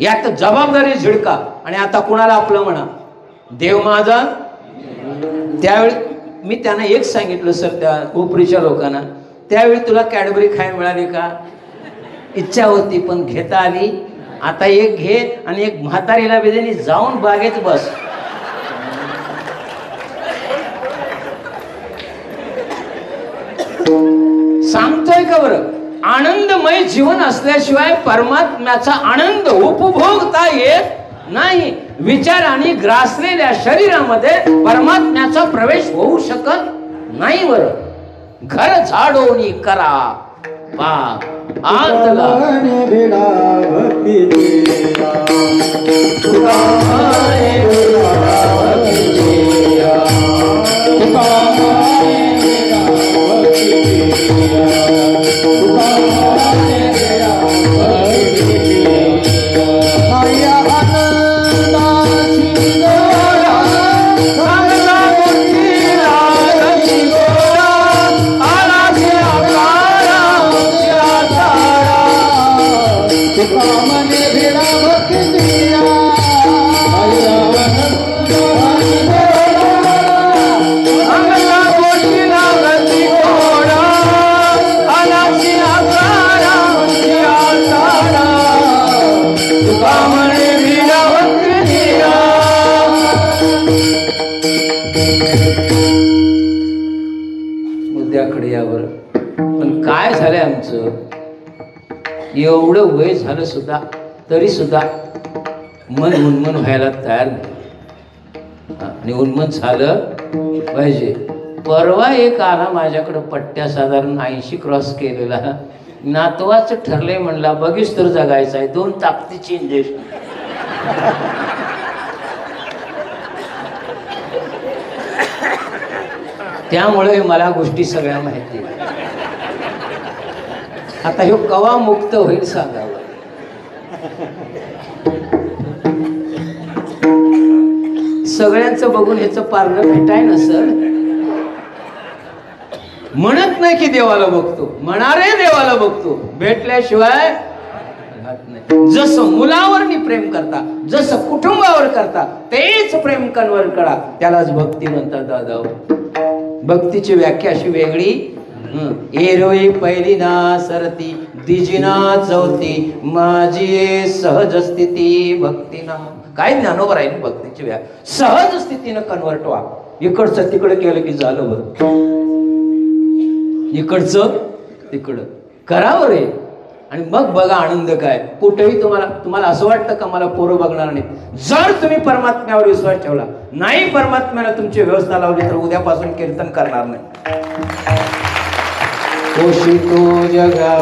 यात जबाबदारी झिडका. आणि आता कुणाला आपलं म्हणा, देव माझा. त्यावेळी मी त्यांना एक सांगितलं सर त्या उपरीच्या लोकांना, त्यावेळी तुला कॅडबरी खायला मिळाली का? इच्छा होती पण घेता आली. आता एक घे आणि एक म्हातारीला बेदेनी जाऊन बागेत बस. सांगतोय का बरं? आनंदमय जीवन असल्याशिवाय परमात्म्याचा आनंद उपभोगता येत नाही. विचारांनी ग्रासलेल्या शरीरामध्ये परमात्म्याचा प्रवेश होऊ शकत नाही. बरं, घर झाडोनी करा बाग आतला भिडा भक्ती दिया. मुद्द्याकडे यावर. पण काय झालंय आमचं, एवढं वय झालं सुद्धा तरी सुद्धा मन उन्मन व्हायला तयार नाही. आणि उन्मन झालं पाहिजे. परवा एक आला माझ्याकडं, पट्ट्या साधारण 80 क्रॉस केलेला, नातवाचं ठरलंय म्हणला, बघीस तर जगायचं आहे, 2 ताकदीची इंजेक्शन. त्यामुळे मला गोष्टी सगळ्या माहिती. आता हे कवा मुक्त होईल सांगावं. सगळ्यांचं बघून ह्याचं पारणं भेटाय ना सर. म्हणत नाही की देवाला बघतो, म्हणारे देवाला बघतो, भेटल्याशिवाय नाही. जसं मुलावर प्रेम करता, जसं कुटुंबावर करता, तेच प्रेम कन्वर करा, त्यालाच भक्ती म्हणतात दादा. भक्तीची व्याख्या अशी वेगळी. एरोई पहिली ना सरती, दिजिना चौथी, माझी सहज स्थिती भक्ती ना. काय ज्ञानोबर आहे ना भक्तीची व्याख्या. सहज स्थितीनं कन्वर्ट व्हा. इकडचं तिकडं केलं की झालं बरं, इकडचं तिकडं करावं रे. आणि मग बघा आनंद काय. कुठेही तुम्हाला असं वाटतं का मला पोरं बघणार नाही. जर तुम्ही परमात्म्यावर विश्वास ठेवला नाही, परमात्म्याला तुमची व्यवस्था लावली, तर उद्यापासून कीर्तन करणार नाही. ओशितो जगा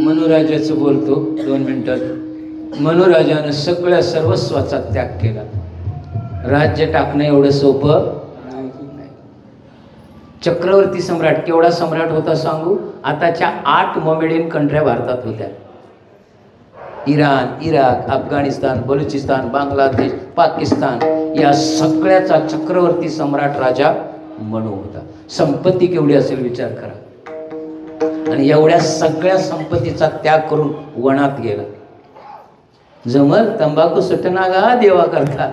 मनुराजाचं बोलतो 2 मिनिटात. मनुराजानं सगळ्या सर्वस्वाचा त्याग केला. राज्य टाकणं एवढं सोपं नाही. चक्रवर्ती सम्राट केवढा सम्राट होता सांगू? आताच्या 8 मोमेडियन कंट्र्या भारतात होत्या. इराण, इराक, अफगाणिस्तान, बलुचिस्तान, बांगलादेश, पाकिस्तान, या सगळ्याचा चक्रवर्ती सम्राट राजा मनू होता. संपत्ती केवढी असेल विचार करा. आणि एवढ्या सगळ्या संपत्तीचा त्याग करून वनात गेला. जमल तंबाखू सुटना गा देवा करता.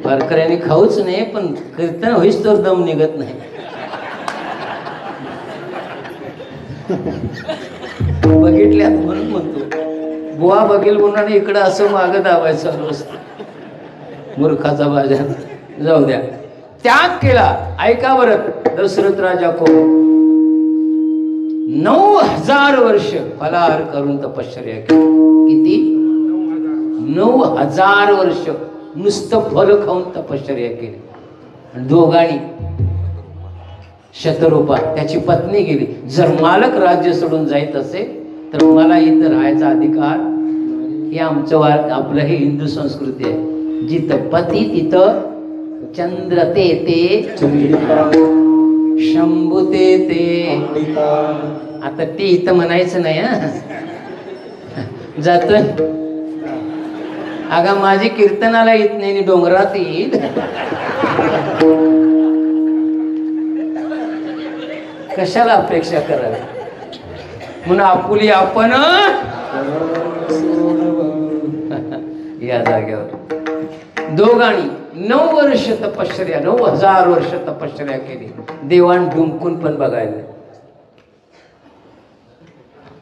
वारकऱ्यांनी खाऊच नाही, पण कीर्तन होईच तर दम निघत नाही. बघितल्यात म्हणून म्हणतो. बुवा बघेल म्हणून इकडं असं मागं दाबायचं चालू असतं. मूर्खाचा बाजार. जाऊ द्या. त्याग केला. ऐका बरं, दशरथ राजा कोण 9000 वर्ष फलाहार करून तपश्चर्या केली. किती? 9000 वर्ष नुसतं फल खाऊन तपश्चर्या केली. दोघांनी शतरूपा त्याची पत्नी गेली. जर मालक राज्य सोडून जायत असेल तर मला इथं राहायचा अधिकार. हे आमचं आपलं हे हिंदू संस्कृती आहे. जिथं पती तिथं चंद्र ते शंभू ते. आता ते इथं म्हणायचं नाही हा. जातोय अगा माझी कीर्तनाला येत नाही डोंगरात येईल. कशाला अपेक्षा करावी म्हणून आपुली आपण या जागेवर दोघांनी 9 वर्ष तपश्चर्या 9000 वर्ष तपश्चर्या केली. देवान डुंकून पण बघायला.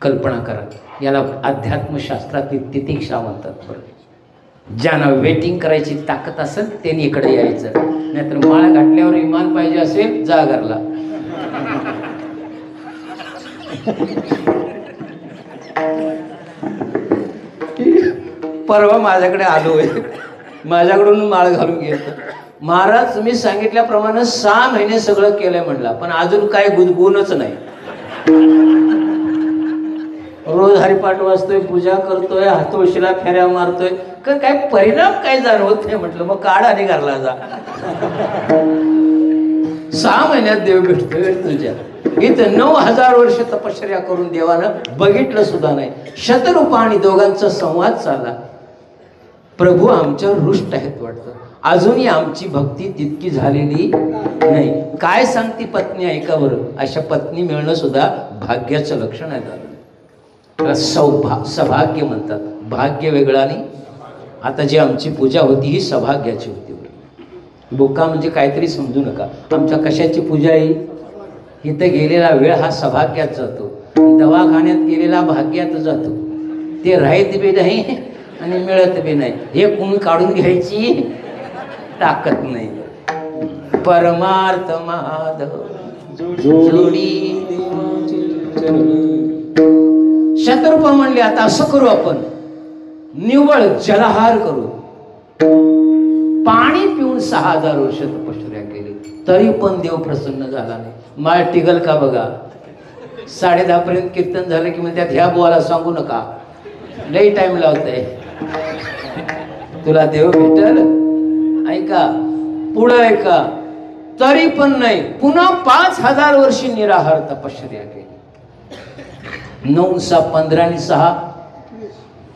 कल्पना करा, याला अध्यात्मशास्त्रातील तितिक्षा म्हणतात. ज्यांना वेटिंग करायची ताकद असेल त्यांनी इकडे यायचं, नाहीतर माळ घातल्यावर इमान पाहिजे असेल जा घरला. परवा माझ्याकडे आलोय, माझ्याकडून माळ घालून घेतो. महाराज तुम्ही सांगितल्याप्रमाणे 6 महिने सगळं केलंय म्हणला, पण अजून काय गुणच नाही. रोज हरिपाठ वाचतोय, पूजा करतोय, हातोळशीला फेऱ्या मारतोय, काय परिणाम काय जाणवत नाही. म्हटलं मग काढ आणि घरला जा. 6 महिन्यात देव भेटतोय तुझ्या इथं. 9000 वर्ष तपश्चर्या करून देवानं बघितलं सुद्धा नाही. शतरूपा आणि दोघांचा संवाद चालला. प्रभू आमच्यावर रुष्ट आहेत वाटतं, अजूनही आमची भक्ती तितकी झालेली नाही. काय सांगती पत्नी ऐका बरं. अशा पत्नी मिळणं सुद्धा भाग्याचं लक्षण आहे. त्याला सौभाग्य म्हणतात. भाग्य वेगळं आणि आता जी आमची पूजा होती ही सौभाग्याची होती. बोका म्हणजे काहीतरी समजू नका. आमच्या कशाची पूजा आहे? इथं गेलेला वेळ हा सौभाग्यात जातो, दवाखान्यात गेलेला भाग्यात जातो. ते राहत बी नाही आणि मिळत बी नाही. हे कोण काढून घ्यायची ताकद नाही. परमार्थ माधव जोडी. शतरूपा म्हणले आता असं करू, आपण निव्वळ जलहार करू. पाणी पिऊन 6000 वर्ष तपश्चर्या केली, तरी पण देव प्रसन्न झाला नाही. माळ टिगल का बघा. 10:30 पर्यंत कीर्तन झालं की मग त्यात ह्या बोला सांगू नका, लई टाइम लावतंय. तुला देव भेटल. ऐका पुढं ऐका. तरी पण नाही. पुन्हा 5000 वर्षी निराहार तपश्चर्या केली. 9 × 15 आणि 6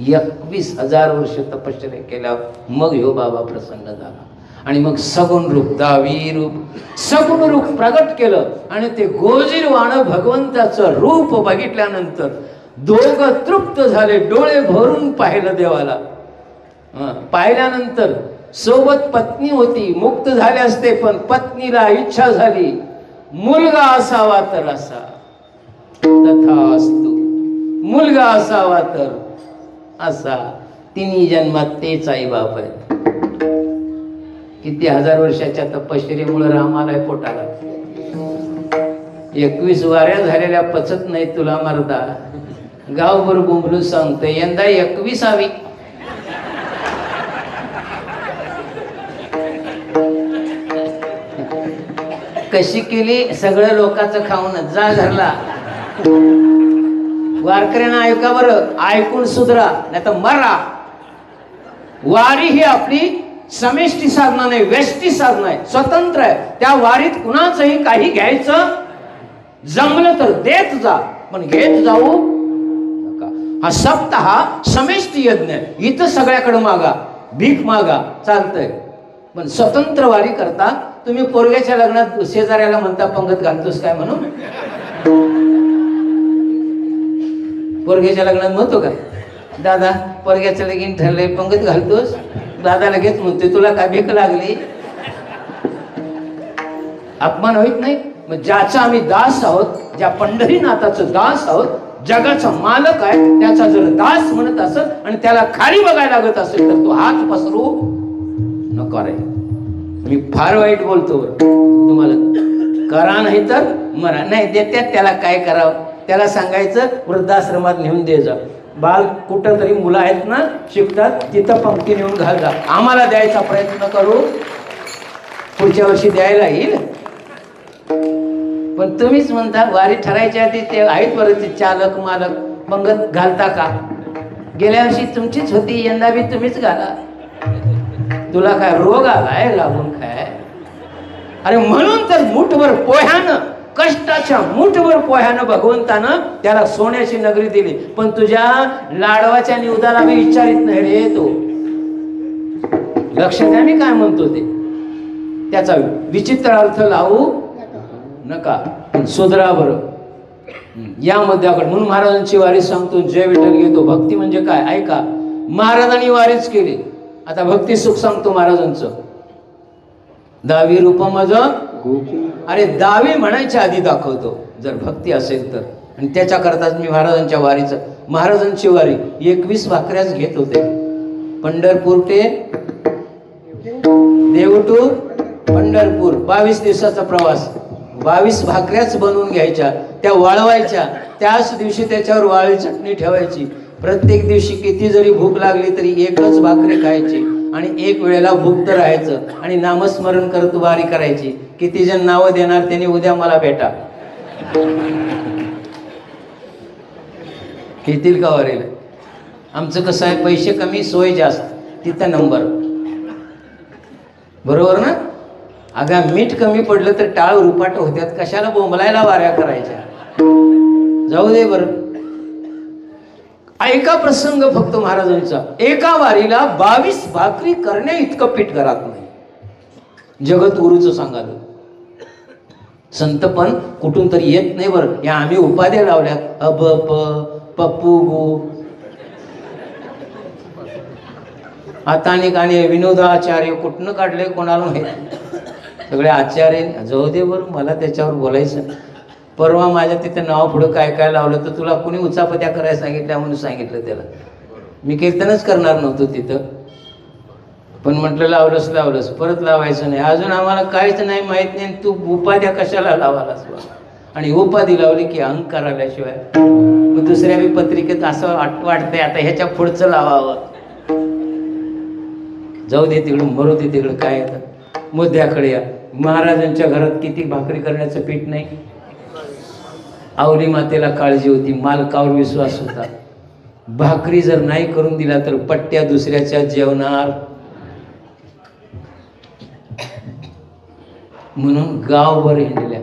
21,000 वर्ष तपश्चर्या केल्यावर मग ह्यो बाबा प्रसन्न झाला. आणि मग सगुण रूप, दावी रूप, सगुण रूप प्रगट केलं. आणि ते गोजीरवाणं भगवंताचं रूप बघितल्यानंतर दोघं तृप्त झाले. डोळे भरून पाहिलं देवाला. पाहिल्यानंतर सोबत पत्नी होती, मुक्त झाले असते, पण पत्नीला इच्छा झाली मुलगा असावा तर असा. तथास्तु. मुलगा असावा तर असा. तिन्ही जन्मात तेच आई बाप आहेत. किती 1000 वर्षाच्या तपश्चर्येमुळे राम आलाय पोटाला. 21 वाऱ्या झालेल्या पचत नाही तुला मर्दा. गावभर बोंबलू सांगतोय यंदा 21वी. कशी केली? सगळं लोकांचं खाऊन जा घरला. वारकऱ्यांना ऐका बरं, ऐकून सुधरा नाही तर मरा. वारी ही आपली समेष्टी साधना नाही, व्यष्टी साधना आहे, स्वतंत्र आहे. त्या वारीत कुणाचंही काही घ्यायचं जमलं तर देत जा, पण घेत जाऊ नका. हा सप्ताह समेष्टी यज्ञ आहे. इथं सगळ्याकडे मागा, भीक मागा, चालतंय. पण स्वतंत्र वारी करता. तुम्ही पोरग्याच्या लग्नात शेजाऱ्याला म्हणता पंगत घालतोस काय म्हणून? पोरग्याच्या लग्नात म्हणतो का दादा पोरग्याचं लगीन ठरलंय पंगत घालतोस? दादा लगेच म्हणतोय तुला काय भीक लागली? अपमान होत नाही? मग ज्याचा आम्ही दास आहोत, ज्या पंढरीनाथाचं दास आहोत, जगाचा मालक आहे, त्याचा जर दास म्हणत असेल आणि त्याला खाली बघायला लागत असेल तर तो हात पसरू नका रे. मी फार वाईट बोलतो बरं तुम्हाला, करा नाही तर मरा. नाही देत्यात त्याला काय करावं, त्याला सांगायचं वृद्धाश्रमात नेऊन दे जा. बाल कुठं तरी मुलं आहेत ना शिकतात, तिथं पंक्ती नेऊन घाल जा. आम्हाला द्यायचा प्रयत्न करू, पुढच्या वर्षी द्यायला येईल. पण तुम्हीच म्हणता वारी ठरायच्या आधी ते आहेत बरं ते चालक मालक पंगत घालता का? गेल्या वर्षी तुमचीच होती, यंदा बी तुम्हीच घाला. तुला काय रोग आलाय लागून काय? अरे म्हणून तर मुठभर पोह्यानं, कष्टाच्या मुठभर पोह्यानं भगवंतानं त्याला सोन्याची नगरी दिली. पण तुझ्या लाडवाच्या निवदाला मी विचारित नाही रे. तो लक्ष द्या मी काय म्हणतो ते, त्याचा विचित्र अर्थ लावू नका, पण सुधरा बरं या मुद्द्याकडे. म्हणून महाराजांची वारी सांगतो, जय विठ्ठल घेतो. भक्ती म्हणजे काय ऐका, महाराजांनी वारीच केली. आता भक्ती सुख सांगतो महाराजांचं. दावी रूप मज, अरे दावी म्हणायच्या आधी दाखवतो जर भक्ती असेल तर. आणि त्याच्याकरताच मी महाराजांच्या वारीचं, महाराजांची वारी 21 भाकऱ्याच घेत होते. पंढरपूर ते देवटूर पंढरपूर 22 दिवसाचा प्रवास. 22 भाकऱ्याच बनवून घ्यायच्या, त्या वाळवायच्या. त्याच दिवशी त्याच्यावर वाळी चटणी ठेवायची. प्रत्येक दिवशी किती जरी भूक लागली तरी एकच भाकरी खायची आणि एक वेळेला भुक्त राहायचं आणि नामस्मरण करत वारी करायची. किती जण नावं देणार त्यांनी उद्या मला भेटा. येतील का वारीला? आमचं कसं आहे, पैसे कमी सोय जास्त, तिथं नंबर. बरोबर ना? अगं मीठ कमी पडलं तर टाळ रुपाट होत्यात, कशाला बोंबलायला वाऱ्या करायच्या? जाऊ दे बरं. ऐका प्रसंग फक्त महाराजांचा. एका वारीला 22 भाकरी करण्या इतकं पीठ घरात नाही. जगद्गुरूचं सांगाल. संत पण कुठून तरी येत नाही बरं. या आम्ही उपाध्या लावल्यात, अब पप्पू गो आता आणि विनोदाचार्य कुठनं काढले कोणाला माहिती. सगळे आचार्य. जाऊ दे बरं, मला त्याच्यावर बोलायचं नाही. परवा माझ्या तिथं नाव पुढं काय काय लावलं तर तुला कुणी उचापत्या करायला सांगितल्या म्हणून सांगितलं त्याला. मी कीर्तनच करणार नव्हतो तिथं, पण म्हटलं लावलंस परत लावायचं नाही. अजून आम्हाला काहीच नाही माहीत नाही, तू उपाध्या कशाला लावालास? आणि उपाधी लावली की अहंकार आल्याशिवाय. मग दुसऱ्या बी पत्रिकेत असं वाटतंय आता ह्याच्या पुढचं लावावं. जाऊ दे तिकडं, मरू दे तिकडं. काय येतं मुद्द्याकडे या. महाराजांच्या घरात किती भाकरी करण्याचं पीठ नाही. आवली मातेला काळजी होती, मालकावर विश्वास होता. भाकरी जर नाही करून दिला तर पट्ट्या दुसऱ्याच्या जेवणार. म्हणून गावभर हिंडल्या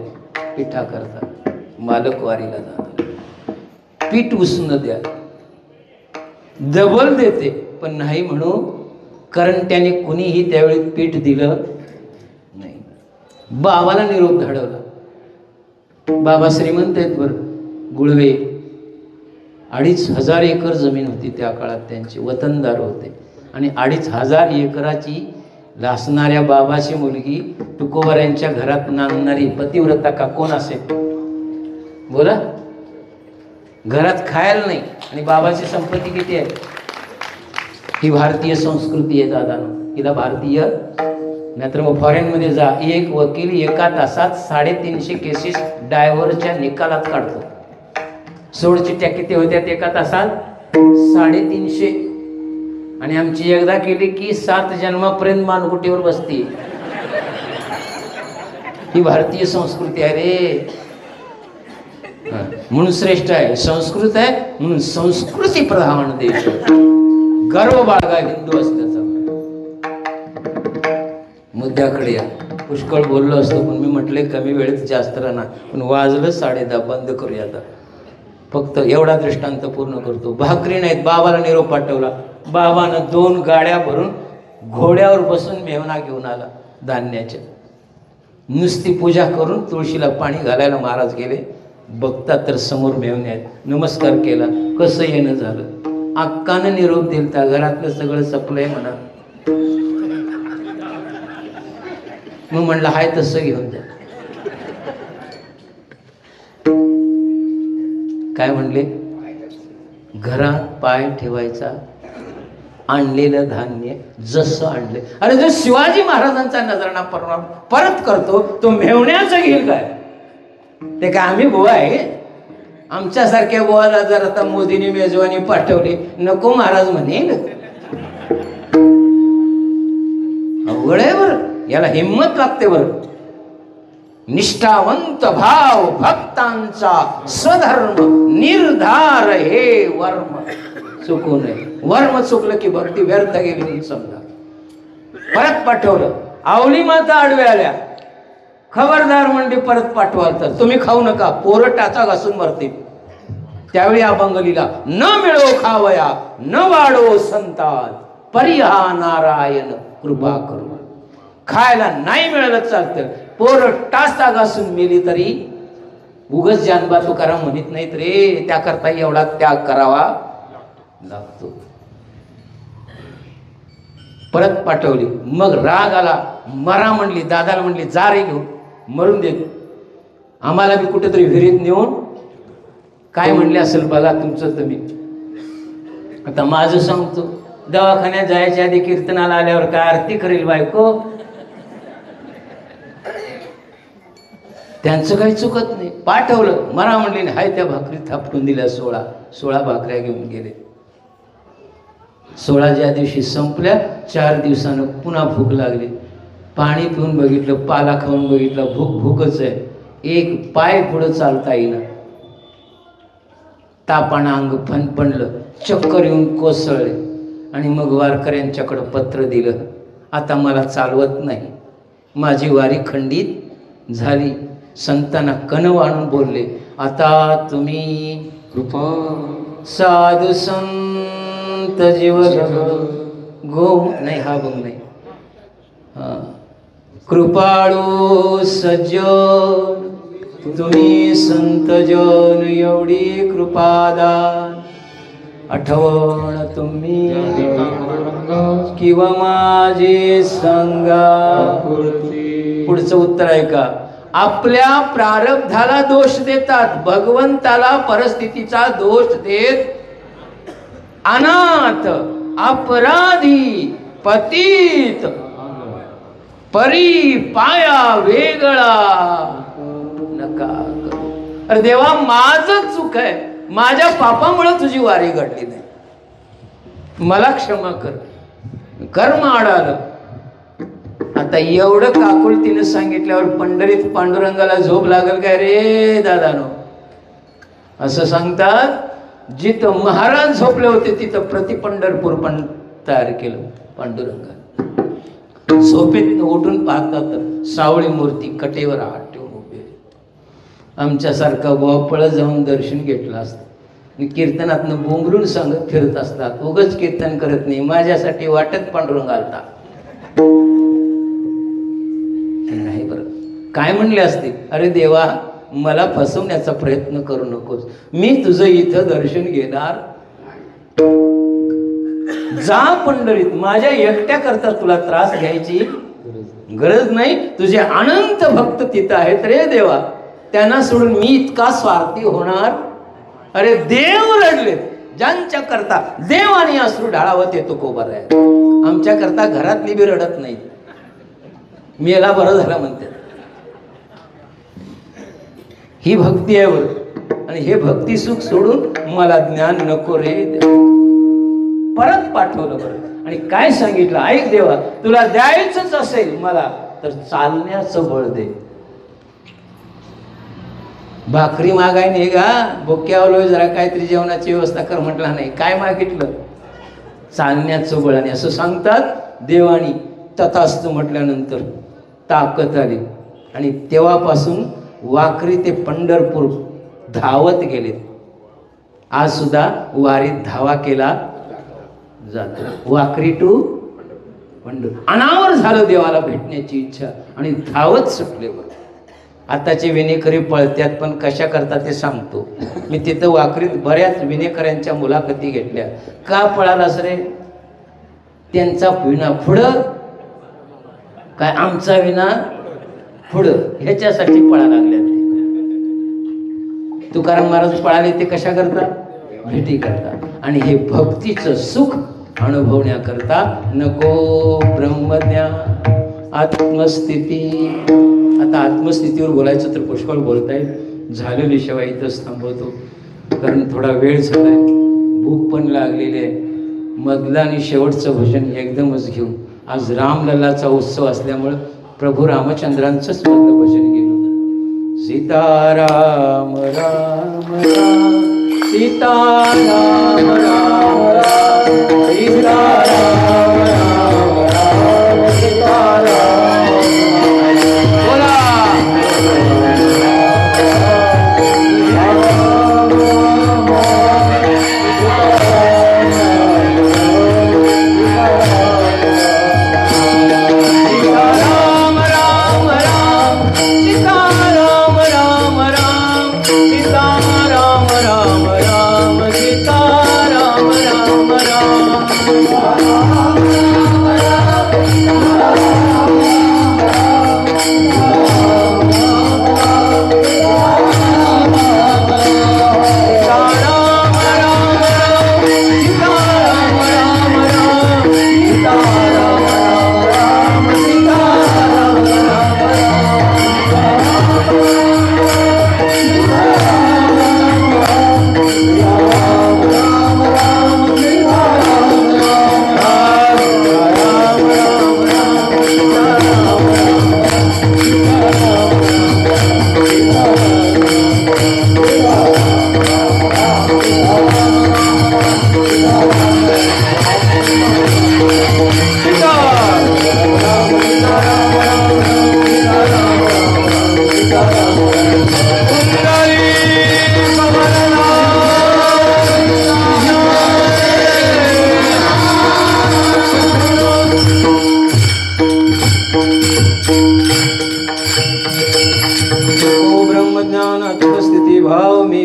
पिठा करता. मालक वारीला जाणार, पीठ उसणं द्या. डबल देते पण नाही म्हणू, कारण त्याने कुणीही त्यावेळी पीठ दिलं नाही. बाबाला निरोप धाडवला. बाबा श्रीमंत आहेत बरं, गुळवे. 2500 एकर जमीन होती त्या काळात, त्यांची वतनदार होते. आणि 2500 एकराची लासणाऱ्या बाबाची मुलगी तुकोबाऱ्यांच्या घरात नांदणारी पतिव्रता का कोण असेल? बोला. घरात खायला नाही आणि बाबाची संपत्ती किती आहे? ही भारतीय संस्कृती आहे दादानो. हिला भारतीय नाहीतर मग फॉरेनमध्ये जा, एक वकील एका तासात 350 केसेस डायव्हरच्या निकालात काढतो. सोडचिट्ट्या किती होत्या एका तासात? 350. आणि आमची एकदा केली की 7 जन्मापर्यंत मानगुटीवर बसती. ही भारतीय संस्कृती आहे रे. म्हणून श्रेष्ठ आहे, संस्कृत आहे म्हणून संस्कृती प्रधान देश. गर्व बाळगा हिंदू असल्याचा. मुद्द्याकडे या. पुष्कळ बोललो असतो पण मी म्हटले कमी वेळेत जास्त राहणार. पण वाजलं 10:30, बंद करूया आता. फक्त एवढा दृष्टांत पूर्ण करतो. भाकरी नाहीत, बाबाला निरोप पाठवला. बाबानं 2 गाड्या भरून घोड्यावर बसून मेहना घेऊन आला धान्याच्या. नुसती पूजा करून तुळशीला पाणी घालायला महाराज गेले. बघतात तर समोर मेहणे आहेत. नमस्कार केला. कसं येणं झालं? अक्कानं निरोप दिलता, घरातलं सगळं सपलंय म्हणा. मग म्हणलं हाय तसं घेऊन जा. काय म्हणले? घरात पाय ठेवायचा आणलेलं धान्य जसं आणलं. अरे जो शिवाजी महाराजांचा नजराणा परत करतो तो मेवण्याचं घेईल काय? ते काय आम्ही बुवा आहे? आमच्यासारख्या बुवाला जर आता मोदीने मेजवानी पाठवली नको महाराज म्हणेल. अवघड आहे बरं, याला हिंमत लागते बरं. निष्ठावंत भाव भक्तांचा स्वधर्म निर्धार हे वर्म चुकू नये. वर्म चुकलं की भक्ती व्यर्थ गेली म्हणून समजा. परत पाठवलं. आवली माता आडव्या आल्या. खबरदार म्हणली परत पाठवाल तर तुम्ही खाऊ नका, पोरं टाचा घासून मरतील. त्यावेळी अभंगलीला न मिळो खावया न वाढो संतात परिहा नारायण कृपा करू. खायला नाही मिळालं चालतं, पोरं टाचा घासून मेली तरी उगच जानबा तुकाराम म्हणत नाहीत रे, त्याकरता एवढा त्याग करावा लागतो. परत पाठवली. मग राग आला. मरा म्हणली. दादाला म्हणली जा रे घेऊन मरून देत, आम्हाला बी कुठेतरी विहिरीत नेऊन. काय म्हणले असेल बघा तुमचं तुम्ही. आता माझं सांगतो, दवाखान्यात जायच्या आधी कीर्तनाला आल्यावर काय आरती करेल बायको? त्यांचं काही चुकत नाही. पाठवलं. मरा म्हणले हाय त्या भाकरी थापटून दिल्या. 16 भाकऱ्या घेऊन गेले. 16 ज्या दिवशी संपल्या 4 दिवसानं पुन्हा भूक लागली. पाणी पिऊन बघितलं, पाला खाऊन बघितलं, भूकच आहे. एक पाय पुढं चालता येईना. तापानं अंग फणफणलं, चक्कर येऊन कोसळले. आणि मग वारकऱ्यांच्याकडं पत्र दिलं, आता मला चालवत नाही, माझी वारी खंडित झाली. संतांना कणव आणून बोलले, आता तुम्ही कृपा साधू संत जीव गो नाही हा बघ नाही कृपाळू सज्जन तुम्ही संत जन एवढी कृपादान आठवण तुम्ही किंवा माझे सांगा. पुढचं उत्तर आहे का? आपल्या प्रारब्धाला दोष देतात, भगवंताला परिस्थितीचा दोष देत. अनाथ अपराधी पतित परी पाया वेगळा नका करू. अरे देवा माझं चूक आहे, माझ्या पापामुळे तुझी वारी घडली नाही, मला क्षमा कर. कर्म अडालं. आता एवढं काकुळतीनं सांगितल्यावर पंढरीत पांडुरंगाला झोप लागल काय रे दादानो? असं सांगतात, जिथं महाराज झोपले होते तिथं प्रतिपंढरपूर पण तयार केलं पांडुरंगाने. झोपेत उठून पाहतात तर सावळी मूर्ती कटेवर हात ठेवून उभे. आमच्यासारखा बुवा पळत जाऊन दर्शन घेतलं असतं. कीर्तनातनं बोंबलून सांगत फिरत असतात, उगच कीर्तन करत नाही, माझ्यासाठी वाटत पांडुरंग आलता. नाही बरं काय म्हणले असते, अरे देवा मला फसवण्याचा प्रयत्न करू नकोस, मी तुझं इथं दर्शन घेणार. जा पंढरीत, माझ्या एकट्या करता तुला त्रास घ्यायची गरज नाही. तुझे अनंत भक्त तिथं आहेत रे देवा, त्यांना सोडून मी इतका स्वार्थी होणार? अरे देव रडले ज्यांच्या करता देवाने अश्रू ढाळावत येतो कोबर आहे. आमच्या करता घरातली बी रडत नाही, मेला बरं झाला म्हणते. ही भक्ती आहे बरं. आणि हे भक्ती सुख सोडून मला ज्ञान नको रे. परत पाठवलं बरं. आणि काय सांगितलं, ऐक देवा तुला द्यायचंच असेल मला तर चालण्याचं बळ दे. भाकरी मागाय नाही का, बोक्यावलो जरा काहीतरी जेवणाची व्यवस्था कर म्हटला नाही. काय मागितलं? चालण्याचं बळ. आणि असं सांगतात देवानी तथास्तु म्हटल्यानंतर ताकद आली. आणि तेव्हापासून वाखरी ते पंढरपूर धावत गेले. आज सुद्धा वारीत धावा केला जातो. वाखरी टू पंढरपूर अनावर झालं देवाला भेटण्याची इच्छा आणि धावत सुटले. आताचे विनेकरी पळत्यात, पण कशा करता ते सांगतो. मी तिथं वाखरीत बऱ्याच विनेकऱ्यांच्या मुलाखती घेतल्या. का पळालास रे? त्यांचा विना पुढं काय, आमचा विना पुढं, ह्याच्यासाठी पळा लागल्या. तुकाराम महाराज पळाले ते कशा करता? भेटी करता. आणि हे भक्तीचं सुख अनुभवण्याकरता नको ब्रह्मज्ञान आत्मस्थिती. आता आत्मस्थितीवर बोलायचं तर पुष्कळ बोलता येईल, झालेली शिवाय इथंच थांबवतो कारण थोडा वेळ झालाय, भूक पण लागलेली आहे. मधलं आणि शेवटचं भजन एकदमच घेऊ. आज रामलल्लाचा उत्सव असल्यामुळं प्रभू रामचंद्रांचंच मधलं भजन गेलो. सीताराम राम राम सीताराम राम राम सीताराम राम राम सीताराम बोला.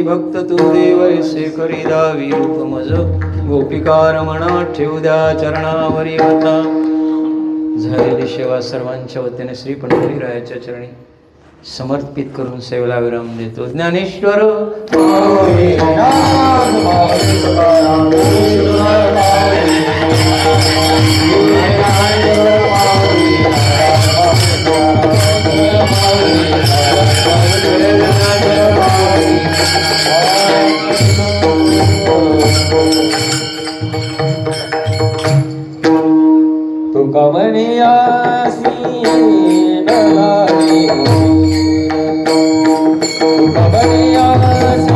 भक्त तू देव ऐसे करी दावी रूप मज गोपिका रमणा ठेवू द्या चरणावरी होता. झालेली सेवा सर्वांच्या वतीने श्री पंढरीरायाच्या चरणी समर्पित करून सेवेला विराम देतो. ज्ञानेश्वर तुका म्हणियासी नलावी तुका म्हणियासी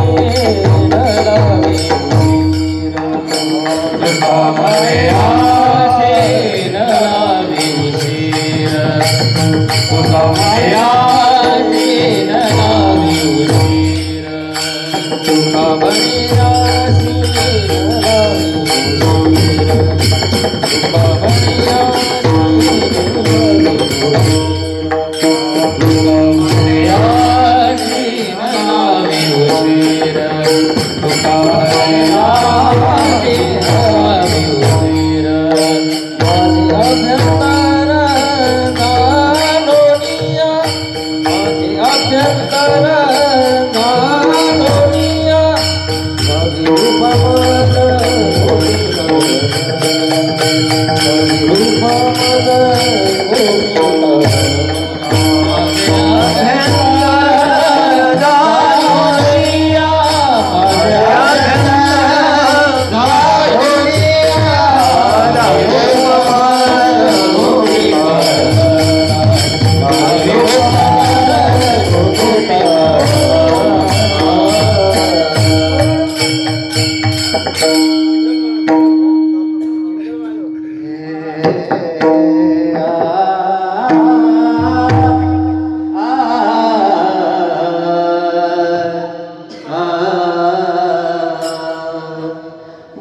नलावी तुका म्हणियासी नलावी तुका म्हणियासी नलावी तुका म्हणियासी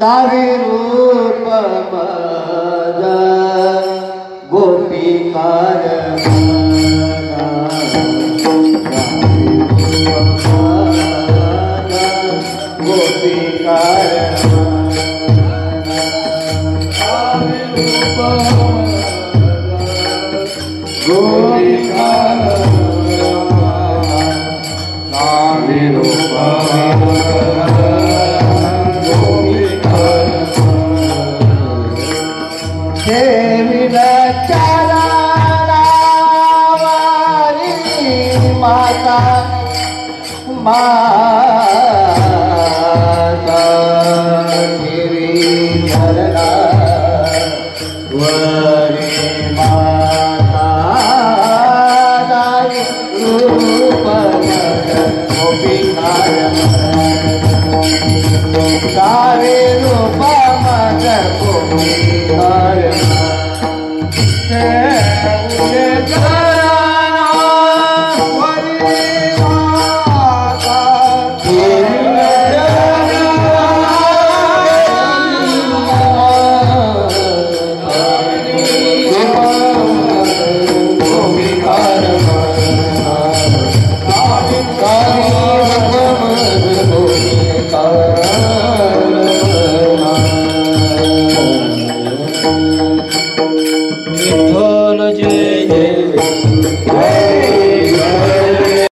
दावी रूप मद गोपिकार गोपिकार माता माता देवी धरणा वरी माता दाई रूप गोपिकाय